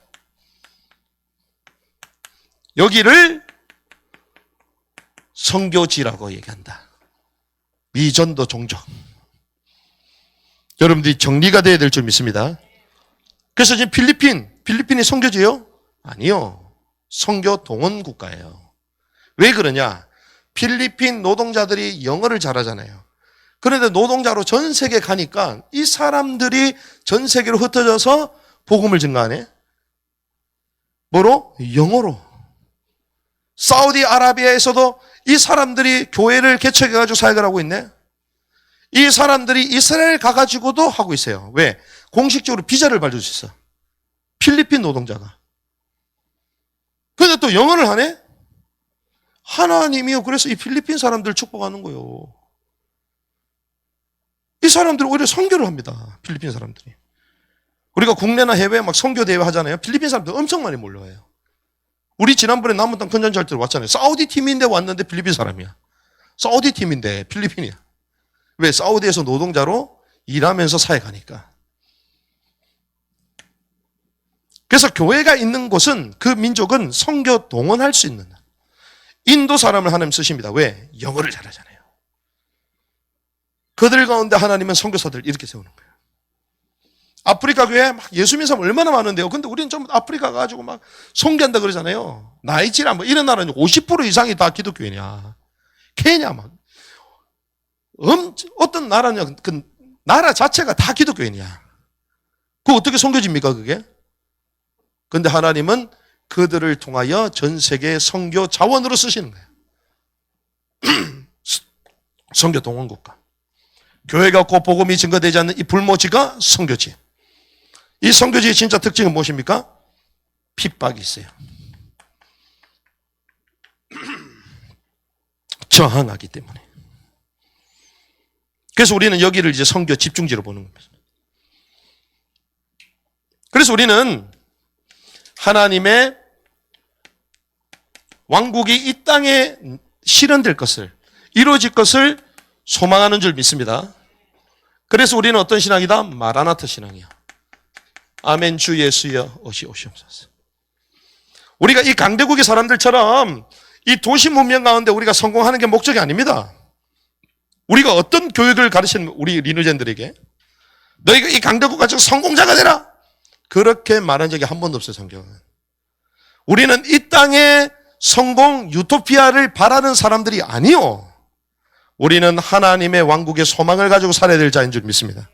여기를 선교지라고 얘기한다. 미전도 종족. 여러분들이 정리가 돼야 될 줄 믿습니다. 그래서 지금 필리핀이 선교지예요? 아니요. 선교 동원 국가예요. 왜 그러냐? 필리핀 노동자들이 영어를 잘하잖아요. 그런데 노동자로 전 세계 가니까 이 사람들이 전 세계로 흩어져서 복음을 증거하네. 뭐로? 영어로. 사우디아라비아에서도 이 사람들이 교회를 개척해가지고 사역을 하고 있네. 이 사람들이 이스라엘 가가지고도 하고 있어요. 왜? 공식적으로 비자를 받을 수 있어. 필리핀 노동자가. 근데 또 영어를 하네? 하나님이요. 그래서 이 필리핀 사람들 축복하는 거예요. 이 사람들은 오히려 선교를 합니다. 필리핀 사람들이. 우리가 국내나 해외에 막 선교 대회 하잖아요. 필리핀 사람들 엄청 많이 몰려와요. 우리 지난번에 남은 땅 컨전지 할 때 왔잖아요. 사우디 팀인데 왔는데 필리핀 사람이야. 사우디 팀인데 필리핀이야. 왜? 사우디에서 노동자로 일하면서 사역하니까. 그래서 교회가 있는 곳은 그 민족은 선교 동원할 수 있는 인도 사람을 하나님 쓰십니다. 왜? 영어를 잘하잖아요. 그들 가운데 하나님은 선교사들 이렇게 세우는 거예요. 아프리카 교회 막 예수 믿는 사람 얼마나 많은데요. 근데 우리는 좀 아프리카 가가지고 막 선교한다 그러잖아요. 나이지리아 뭐 이런 나라는 50% 이상이 다 기독교인이야. 케냐 막 어떤 나라냐 그 나라 자체가 다 기독교인이야. 그거 어떻게 선교지입니까 그게? 근데 하나님은 그들을 통하여 전 세계 선교 자원으로 쓰시는 거예요. 선교 동원국가. 교회가 없고 복음이 증거되지 않는 이 불모지가 선교지. 이 선교지의 진짜 특징은 무엇입니까? 핍박이 있어요. 저항하기 때문에. 그래서 우리는 여기를 이제 선교 집중지로 보는 겁니다. 그래서 우리는 하나님의 왕국이 이 땅에 실현될 것을, 이루어질 것을 소망하는 줄 믿습니다. 그래서 우리는 어떤 신앙이다? 마라나타 신앙이야. 아멘 주 예수여 오시옵소서. 우리가 이 강대국의 사람들처럼 이 도시 문명 가운데 우리가 성공하는 게 목적이 아닙니다. 우리가 어떤 교육을 가르치는 우리 리누젠들에게 너희가 이 강대국 가지고 성공자가 되라, 그렇게 말한 적이 한 번도 없어요. 성경은. 우리는 이 땅의 성공 유토피아를 바라는 사람들이 아니요, 우리는 하나님의 왕국의 소망을 가지고 살아야 될 자인 줄 믿습니다.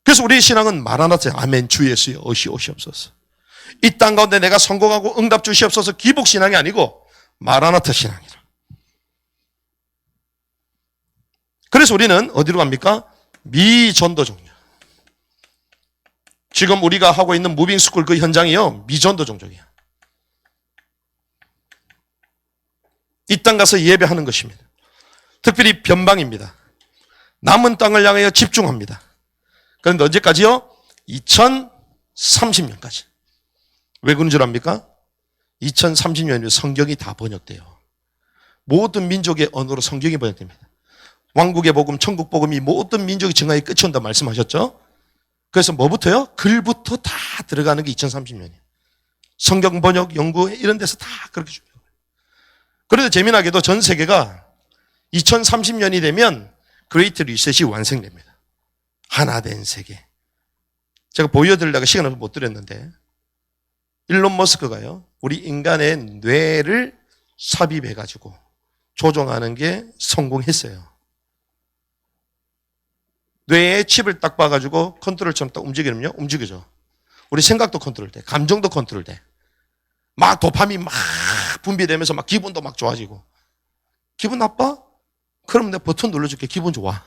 그래서 우리의 신앙은 마라나타, 아멘 주 예수여 오시옵소서. 이 땅 가운데 내가 성공하고 응답 주시옵소서 기복신앙이 아니고 마라나타 신앙이라. 그래서 우리는 어디로 갑니까? 미전도 종족. 지금 우리가 하고 있는 무빙스쿨 그 현장이요, 미전도 종족이야. 이 땅 가서 예배하는 것입니다. 특별히 변방입니다. 남은 땅을 향하여 집중합니다. 그런데 언제까지요? 2030년까지. 왜 그런 줄 압니까? 2030년이면 성경이 다 번역돼요. 모든 민족의 언어로 성경이 번역됩니다. 왕국의 복음, 천국 복음이 모든 민족의 증거에 끝이 온다 말씀하셨죠? 그래서 뭐부터요? 글부터 다 들어가는 게 2030년이에요. 성경 번역, 연구 이런 데서 다 그렇게 준비해요. 그런데 재미나게도 전 세계가 2030년이 되면 그레이트 리셋이 완성됩니다. 하나 된 세계. 제가 보여드리려고 시간을 못 드렸는데, 일론 머스크가요, 우리 인간의 뇌를 삽입해가지고 조종하는 게 성공했어요. 뇌에 칩을 딱 봐가지고 컨트롤처럼 딱 움직이면요, 움직여져. 우리 생각도 컨트롤돼, 감정도 컨트롤돼. 막 도파민 막 분비되면서 막 기분도 막 좋아지고. 기분 나빠? 그럼 내가 버튼 눌러줄게. 기분 좋아.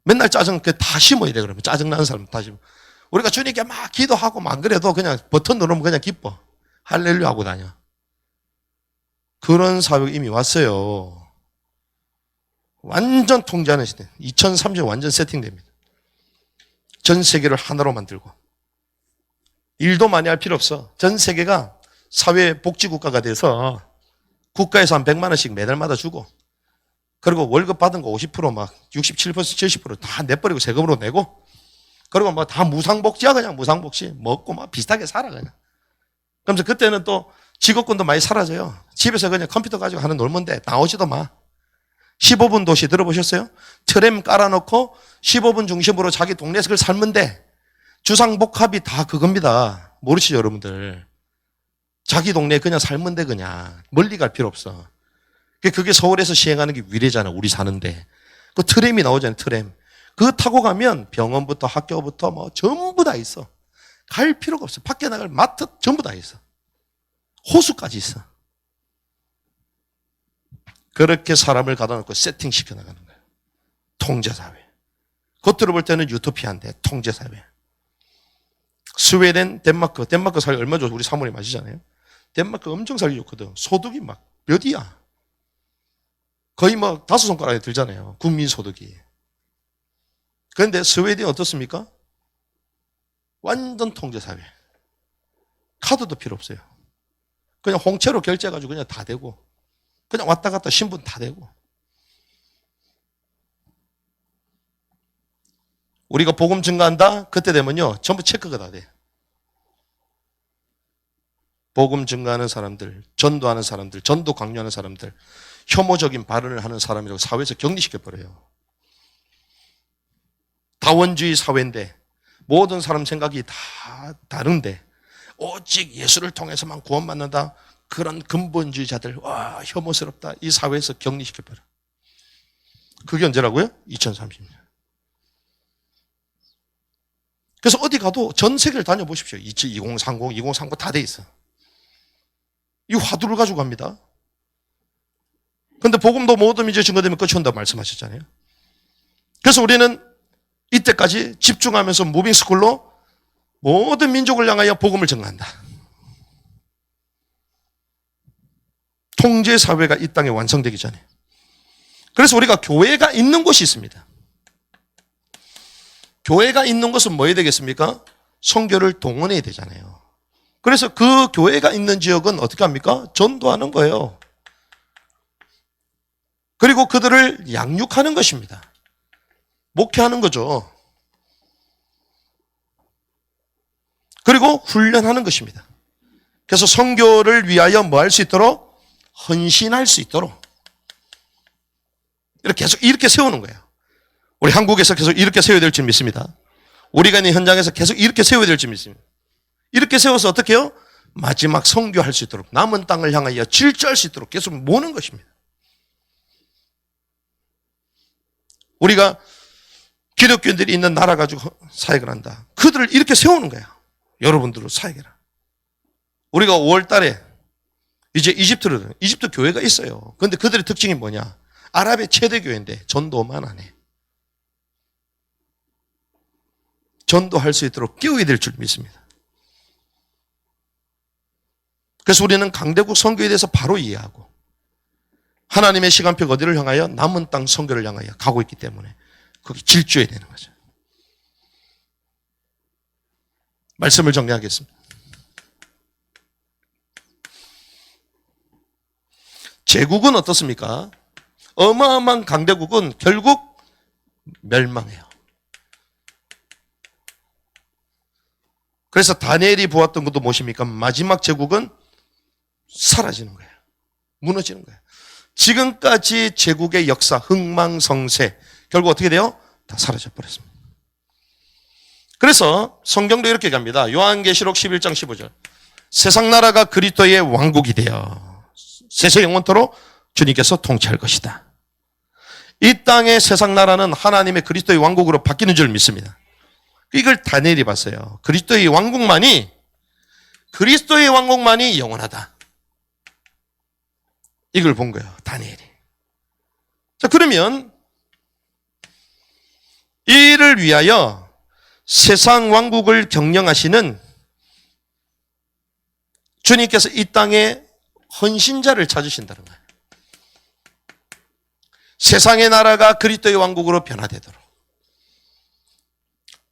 맨날 짜증 다 심어 이래. 그러면 짜증나는 사람 다 심어. 우리가 주님께 막 기도하고 막 그래도 그냥 버튼 누르면 그냥 기뻐. 할렐루야 하고 다녀. 그런 사역이 이미 왔어요. 완전 통제하는 시대. 2030년 완전 세팅됩니다. 전 세계를 하나로 만들고. 일도 많이 할 필요 없어. 전 세계가 사회복지국가가 돼서 국가에서 한 100만 원씩 매달마다 주고, 그리고 월급 받은 거 50%막 67%, 70%다 내버리고 세금으로 내고, 그리고 뭐 다 무상복지야. 그냥 무상복지. 먹고 막 비슷하게 살아 그냥. 그러면서 그때는 또 직업군도 많이 사라져요. 집에서 그냥 컴퓨터 가지고 하는 놀면데 나오지도 마. 15분 도시 들어보셨어요? 트램 깔아놓고 15분 중심으로 자기 동네에서 그걸 살면데 주상복합이 다 그겁니다. 모르시죠 여러분들? 자기 동네에 그냥 살면데 그냥 멀리 갈 필요 없어. 그게 서울에서 시행하는 게 위례잖아. 우리 사는데 그 트램이 나오잖아요. 트램. 그거 타고 가면 병원부터 학교부터 뭐 전부 다 있어. 갈 필요가 없어. 밖에 나갈 마트 전부 다 있어. 호수까지 있어. 그렇게 사람을 가다 놓고 세팅시켜 나가는 거예요. 통제사회. 겉으로 볼 때는 유토피아인데 통제사회. 스웨덴, 덴마크 살기 얼마 좋아. 우리 사모님 아시잖아요. 덴마크 엄청 살기 좋거든. 소득이 막 몇이야. 거의 뭐 5손가락에 들잖아요. 국민소득이. 그런데 스웨덴이 어떻습니까? 완전 통제사회. 카드도 필요 없어요. 그냥 홍채로 결제해가지고 그냥 다 되고, 그냥 왔다 갔다 신분 다 되고. 우리가 복음 증가한다? 그때 되면요, 전부 체크가 다 돼. 복음 증가하는 사람들, 전도하는 사람들, 전도 강요하는 사람들, 혐오적인 발언을 하는 사람이라고 사회에서 격리시켜버려요. 다원주의 사회인데 모든 사람 생각이 다 다른데 오직 예수를 통해서만 구원받는다, 그런 근본주의자들, 와 혐오스럽다, 이 사회에서 격리시켜버려. 그게 언제라고요? 2030년. 그래서 어디 가도 전 세계를 다녀보십시오. 2030 다 돼 있어. 이 화두를 가지고 갑니다. 그런데 복음도 모든 민족에 증거되면 끝이 온다 말씀하셨잖아요. 그래서 우리는 이때까지 집중하면서 무빙스쿨로 모든 민족을 향하여 복음을 증거한다. 통제사회가 이 땅에 완성되기 전에. 그래서 우리가 교회가 있는 곳이 있습니다. 교회가 있는 곳은 뭐 해야 되겠습니까? 선교를 동원해야 되잖아요. 그래서 그 교회가 있는 지역은 어떻게 합니까? 전도하는 거예요. 그리고 그들을 양육하는 것입니다. 목회하는 거죠. 그리고 훈련하는 것입니다. 그래서 선교를 위하여 뭐 할 수 있도록? 헌신할 수 있도록. 계속 이렇게 세우는 거예요. 우리 한국에서 계속 이렇게 세워야 될 줄 믿습니다. 우리가 있는 현장에서 계속 이렇게 세워야 될 줄 믿습니다. 이렇게 세워서 어떻게 해요? 마지막 선교할 수 있도록, 남은 땅을 향하여 질주할 수 있도록 계속 모으는 것입니다. 우리가 기독교인들이 있는 나라 가지고 사역을 한다. 그들을 이렇게 세우는 거야. 여러분들로 사역해라. 우리가 5월 달에 이제 이집트 교회가 있어요. 그런데 그들의 특징이 뭐냐? 아랍의 최대 교회인데 전도만 안 해. 전도할 수 있도록 끼워야 될 줄 믿습니다. 그래서 우리는 강대국 선교에 대해서 바로 이해하고 하나님의 시간표가 어디를 향하여? 남은 땅 선교를 향하여 가고 있기 때문에 거기 질주해야 되는 거죠. 말씀을 정리하겠습니다. 제국은 어떻습니까? 어마어마한 강대국은 결국 멸망해요. 그래서 다니엘이 보았던 것도 무엇입니까? 마지막 제국은 사라지는 거예요. 무너지는 거예요. 지금까지 제국의 역사, 흥망성쇠 결국 어떻게 돼요? 다 사라져 버렸습니다. 그래서 성경도 이렇게 갑니다. 요한계시록 11장 15절. 세상 나라가 그리스도의 왕국이 되어 세세 영원토록 주님께서 통치할 것이다. 이 땅의 세상 나라는 하나님의 그리스도의 왕국으로 바뀌는 줄 믿습니다. 이걸 다니엘이 봤어요. 그리스도의 왕국만이 영원하다. 이걸 본 거예요. 다니엘이. 자, 그러면 이를 위하여 세상 왕국을 경영하시는 주님께서 이 땅에 헌신자를 찾으신다는 거예요. 세상의 나라가 그리스도의 왕국으로 변화되도록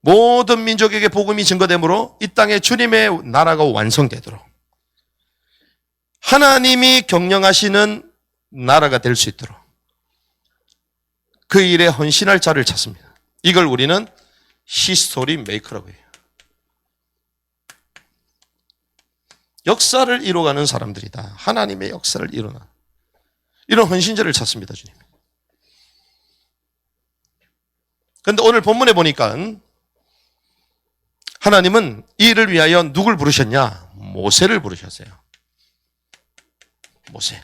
모든 민족에게 복음이 증거되므로 이 땅에 주님의 나라가 완성되도록 하나님이 경영하시는 나라가 될 수 있도록 그 일에 헌신할 자를 찾습니다. 이걸 우리는 히스토리 메이커라고 해요. 역사를 이뤄가는 사람들이다. 하나님의 역사를 이루는 이런 헌신자를 찾습니다. 주님. 그런데 오늘 본문에 보니까 하나님은 이 일을 위하여 누굴 부르셨냐? 모세를 부르셨어요. 모세.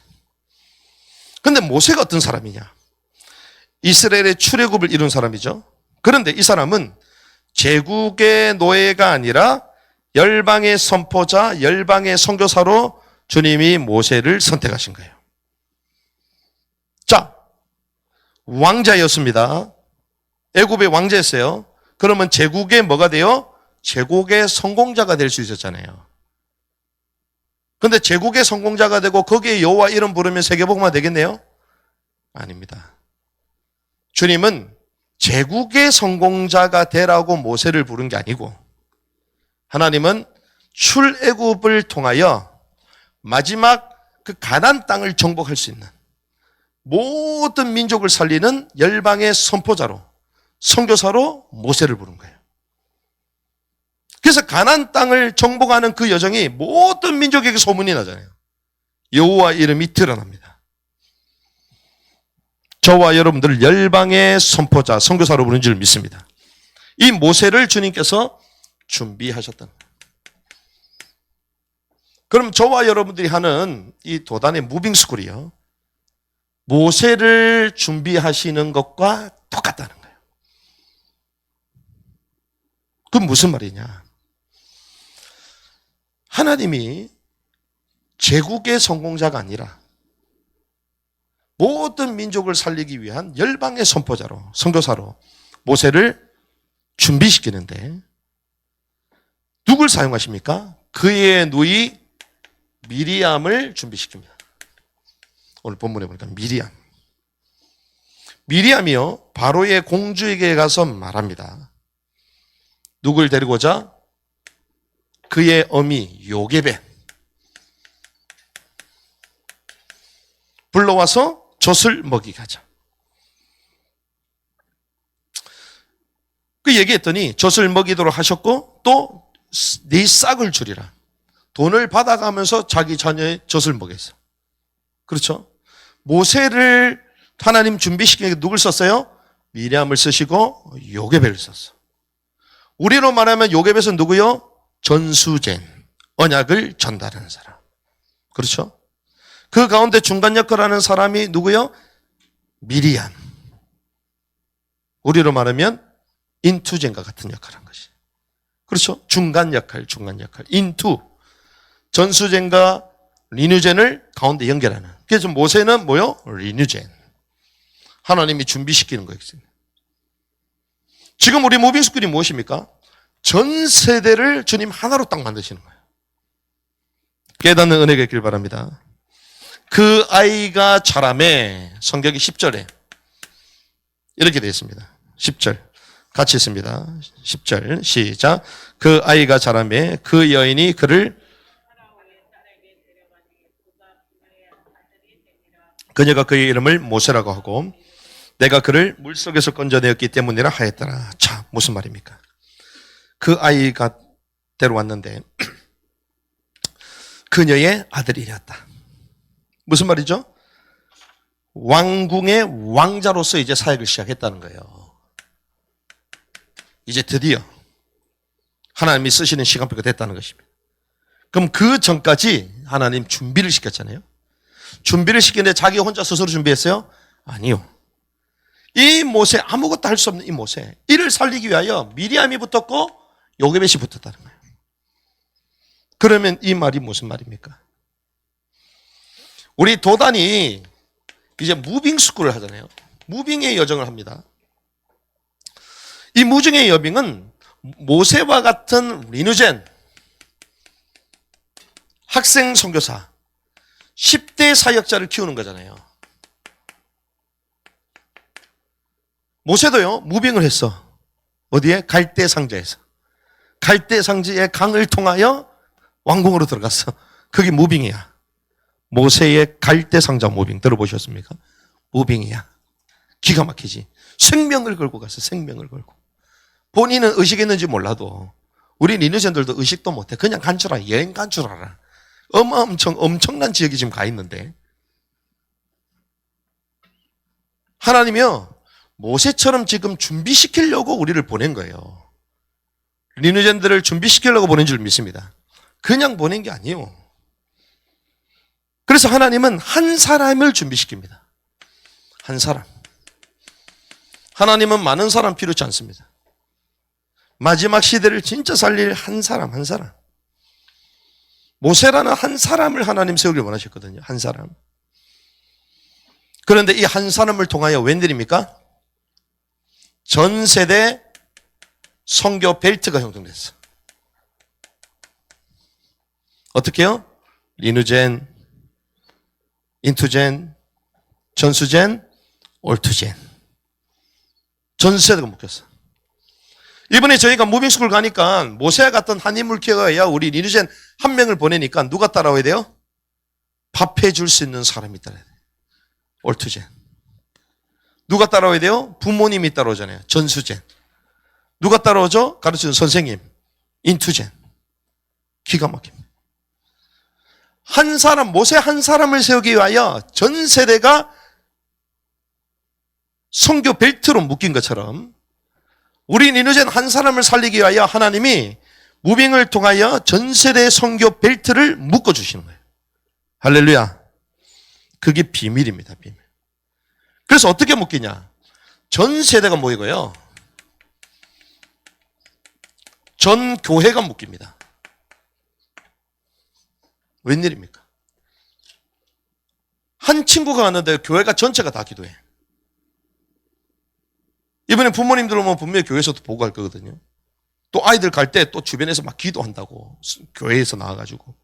그런데 모세가 어떤 사람이냐? 이스라엘의 출애굽을 이룬 사람이죠. 그런데 이 사람은 제국의 노예가 아니라 열방의 선포자, 열방의 선교사로 주님이 모세를 선택하신 거예요. 자, 왕자였습니다. 애굽의 왕자였어요. 그러면 제국의 뭐가 돼요? 제국의 성공자가 될 수 있었잖아요. 그런데 제국의 성공자가 되고 거기에 여호와 이름 부르면 세계복음화 되겠네요? 아닙니다. 주님은 제국의 성공자가 되라고 모세를 부른 게 아니고 하나님은 출애굽을 통하여 마지막 그 가나안 땅을 정복할 수 있는 모든 민족을 살리는 열방의 선포자로 선교사로 모세를 부른 거예요. 그래서 가나안 땅을 정복하는 그 여정이 모든 민족에게 소문이 나잖아요. 여호와 이름이 드러납니다. 저와 여러분들을 열방의 선포자, 선교사로 부른 줄 믿습니다. 이 모세를 주님께서 준비하셨다는 거예요. 그럼 저와 여러분들이 하는 이 도단의 무빙스쿨이요, 모세를 준비하시는 것과 똑같다는 거예요. 그건 무슨 말이냐? 하나님이 제국의 성공자가 아니라 모든 민족을 살리기 위한 열방의 선포자로, 선교사로 모세를 준비시키는데 누굴 사용하십니까? 그의 누이 미리암을 준비시킵니다. 오늘 본문에 보니까 미리암이요 바로의 공주에게 가서 말합니다. 누굴 데리고자? 그의 어미 요게벳 불러와서 젖을 먹이게 하자. 그 얘기했더니 젖을 먹이도록 하셨고 또 네 싹을 주리라. 돈을 받아가면서 자기 자녀의 젖을 먹였어. 그렇죠? 모세를 하나님 준비시키는 게 누굴 썼어요? 미리암을 쓰시고 요게벳을 썼어. 우리로 말하면 요게벳은 누구요? 전수젠, 언약을 전달하는 사람. 그렇죠? 그 가운데 중간 역할을 하는 사람이 누구요? 미리암. 우리로 말하면 인투젠과 같은 역할을 한 것이. 그렇죠? 중간 역할. 인투. 전수젠과 리뉴젠을 가운데 연결하는. 그래서 모세는 뭐요? 리뉴젠. 하나님이 준비시키는 거였습니다. 지금 우리 무빙스쿨이 무엇입니까? 전 세대를 주님 하나로 딱 만드시는 거예요. 깨닫는 은혜가 있길 바랍니다. 그 아이가 자라매, 성경이 10절에 이렇게 되어 있습니다. 10절 같이 있습니다. 10절 시작. 그 아이가 자라매 그 여인이 그를 그녀가 그의 이름을 모세라고 하고 내가 그를 물속에서 건져내었기 때문이라 하였더라. 자, 무슨 말입니까? 그 아이가 데려왔는데 그녀의 아들이었다. 무슨 말이죠? 왕궁의 왕자로서 이제 사역을 시작했다는 거예요. 이제 드디어 하나님이 쓰시는 시간표가 됐다는 것입니다. 그럼 그 전까지 하나님 준비를 시켰잖아요. 준비를 시키는데 자기 혼자 스스로 준비했어요? 아니요. 이 모세, 아무것도 할 수 없는 이 모세, 이를 살리기 위하여 미리암이 붙었고 요게벳이 붙었다는 거예요. 그러면 이 말이 무슨 말입니까? 우리 도단이 이제 무빙 스쿨을 하잖아요. 무빙의 여정을 합니다. 이 무빙의 여정은 모세와 같은 리누젠, 학생 선교사, 10대 사역자를 키우는 거잖아요. 모세도요, 무빙을 했어. 어디에? 갈대 상자에서. 갈대 상자의 강을 통하여 왕궁으로 들어갔어. 그게 무빙이야. 모세의 갈대 상자 무빙 들어보셨습니까? 무빙이야. 기가 막히지. 생명을 걸고 갔어. 생명을 걸고. 본인은 의식했는지 몰라도 우리 리너젠들도 의식도 못해. 그냥 간 줄 알아. 여행 간 줄 알아. 엄청난 지역이 지금 가 있는데 하나님이요 모세처럼 지금 준비시키려고 우리를 보낸 거예요. 리너젠들을 준비시키려고 보낸 줄 믿습니다. 그냥 보낸 게 아니에요. 그래서 하나님은 한 사람을 준비시킵니다. 한 사람. 하나님은 많은 사람 필요치 않습니다. 마지막 시대를 진짜 살릴 한 사람, 한 사람. 모세라는 한 사람을 하나님 세우길 원하셨거든요. 한 사람. 그런데 이 한 사람을 통하여 웬일입니까? 전 세대 선교 벨트가 형성됐어. 어떻게 해요? 리누젠, 인투젠, 전수젠, 올투젠. 전 세대가 묶였어. 이번에 저희가 무빙스쿨 가니까 모세와 같은 한 인물 키워야 우리 리누젠 한 명을 보내니까 누가 따라와야 돼요? 밥 해줄 수 있는 사람이 따라야 돼요. 올투젠. 누가 따라와야 돼요? 부모님이 따라오잖아요. 전수젠. 누가 따라오죠? 가르치는 선생님. 인투젠. 기가 막힙니다. 한 사람, 모세 한 사람을 세우기 위하여 전 세대가 선교 벨트로 묶인 것처럼 우리 리누젠 한 사람을 살리기 위하여 하나님이 무빙을 통하여 전 세대의 선교 벨트를 묶어주시는 거예요. 할렐루야. 그게 비밀입니다. 비밀. 그래서 어떻게 묶이냐. 전 세대가 모이고요. 전 교회가 묶입니다. 웬일입니까? 한 친구가 왔는데 교회가 전체가 다 기도해. 이번에 부모님들 오면 분명히 교회에서도 보고 갈 거거든요. 또 아이들 갈 때 또 주변에서 막 기도한다고. 교회에서 나와가지고.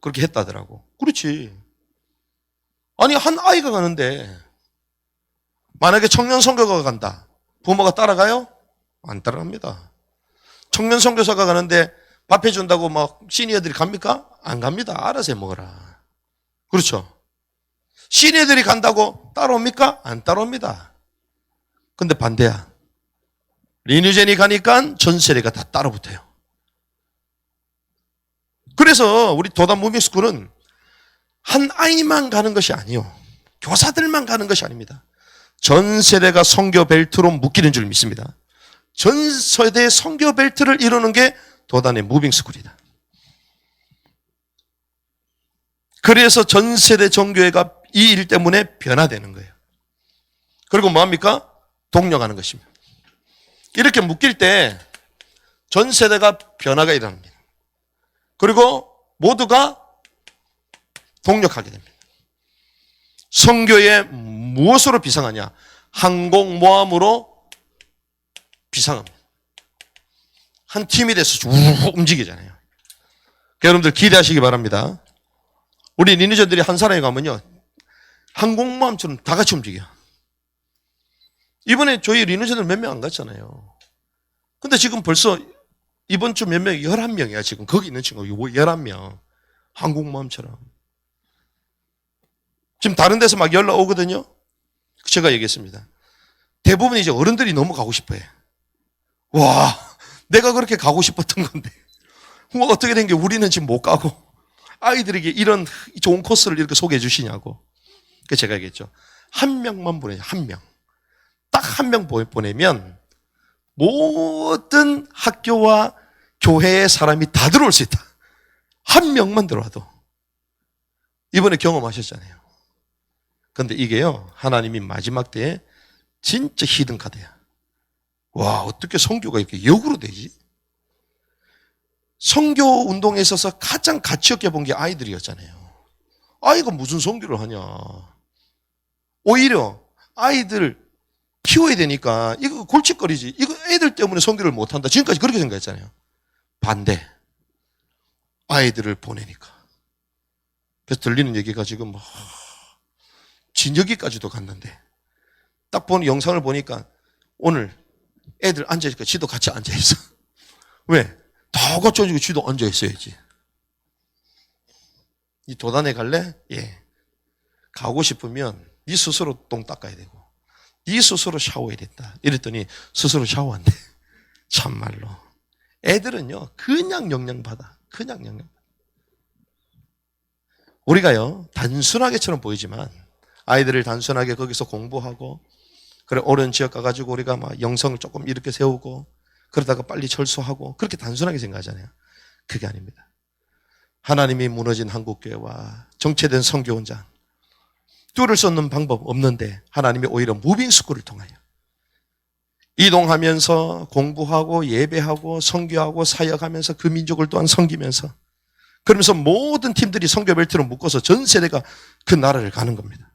그렇게 했다더라고. 그렇지. 아니, 한 아이가 가는데, 만약에 청년 선교가 간다. 부모가 따라가요? 안 따라갑니다. 청년 선교사가 가는데 밥 해준다고 막 시니어들이 갑니까? 안 갑니다. 알아서 해 먹어라. 그렇죠? 시니어들이 간다고 따라옵니까? 안 따라옵니다. 근데 반대야. 리뉴젠이 가니까 전 세대가 다 따라붙어요. 그래서 우리 도단 무빙스쿨은 한 아이만 가는 것이 아니요. 교사들만 가는 것이 아닙니다. 전 세대가 선교 벨트로 묶이는 줄 믿습니다. 전 세대의 선교 벨트를 이루는 게 도단의 무빙스쿨이다. 그래서 전 세대 정교회가 이 일 때문에 변화되는 거예요. 그리고 뭐합니까? 동력하는 것입니다. 이렇게 묶일 때 전 세대가 변화가 일어납니다. 그리고 모두가 동력하게 됩니다. 선교에 무엇으로 비상하냐? 항공모함으로 비상합니다. 한 팀이 돼서 쭉 움직이잖아요. 여러분들 기대하시기 바랍니다. 우리 리니저들이 한 사람이 가면요, 항공모함처럼 다 같이 움직여. 이번에 저희 리니저들 몇 명 안 갔잖아요. 근데 지금 벌써 이번 주 몇 명, 11명이야, 지금. 거기 있는 친구, 11명. 항공모함처럼. 지금 다른 데서 막 연락 오거든요. 제가 얘기했습니다. 대부분 이제 어른들이 너무 가고 싶어 해. 와, 내가 그렇게 가고 싶었던 건데. 어떻게 된 게 우리는 지금 못 가고. 아이들에게 이런 좋은 코스를 이렇게 소개해 주시냐고. 그래서 제가 얘기했죠. 한 명만 보내요, 한 명. 딱 한 명 보내면 모든 학교와 교회의 사람이 다 들어올 수 있다. 한 명만 들어와도. 이번에 경험하셨잖아요. 근데 이게요, 하나님이 마지막 때에 진짜 히든카드야. 와, 어떻게 선교가 이렇게 역으로 되지? 선교 운동에 있어서 가장 가치 없게 본 게 아이들이었잖아요. 아이가 무슨 선교를 하냐. 오히려 아이들 키워야 되니까 이거 골칫거리지. 이거 애들 때문에 선교를 못한다. 지금까지 그렇게 생각했잖아요. 반대. 아이들을 보내니까. 그래서 들리는 얘기가 지금 진여기까지도 갔는데 딱 보는 영상을 보니까 오늘 애들 앉아있으니까 지도 같이 앉아있어. 왜? 다 같이 앉아있고 지도 앉아있어야지. 이 도단에 갈래? 예. 가고 싶으면 네 스스로 똥 닦아야 되고 네 스스로 샤워해야 된다. 이랬더니 스스로 샤워 안 돼. 참말로. 애들은요, 그냥 영향받아. 그냥 영향받아. 우리가요, 단순하게처럼 보이지만 아이들을 단순하게 거기서 공부하고 그래 옳은 지역 가가지고 우리가 막 영성을 조금 이렇게 세우고 그러다가 빨리 철수하고 그렇게 단순하게 생각하잖아요. 그게 아닙니다. 하나님이 무너진 한국교회와 정체된 선교원장 뚫을 수 없는 방법 없는데 하나님이 오히려 무빙스쿨을 통하여 이동하면서 공부하고 예배하고 선교하고 사역하면서 그 민족을 또한 섬기면서 그러면서 모든 팀들이 선교 벨트로 묶어서 전 세대가 그 나라를 가는 겁니다.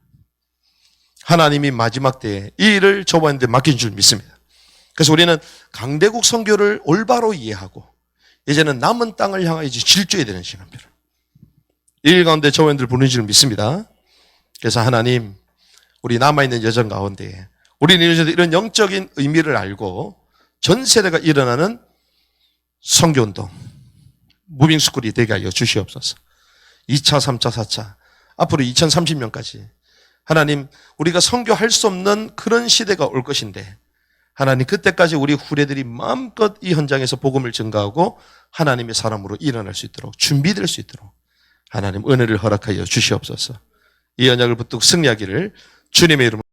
하나님이 마지막 때에 이 일을 저와한테 맡긴 줄 믿습니다. 그래서 우리는 강대국 선교를 올바로 이해하고 이제는 남은 땅을 향하여 질주해야 되는 시간표를 이 일 가운데 저와한테 보내는 줄 믿습니다. 그래서 하나님, 우리 남아있는 여정 가운데 우리 이런 영적인 의미를 알고 전 세대가 일어나는 선교운동, 무빙스쿨이 되게 하여 주시옵소서. 2차, 3차, 4차, 앞으로 2030년까지 하나님, 우리가 선교할 수 없는 그런 시대가 올 것인데 하나님, 그때까지 우리 후대들이 마음껏 이 현장에서 복음을 증가하고 하나님의 사람으로 일어날 수 있도록 준비될 수 있도록 하나님 은혜를 허락하여 주시옵소서. 이 언약을 붙들고 승리하기를 주님의 이름으로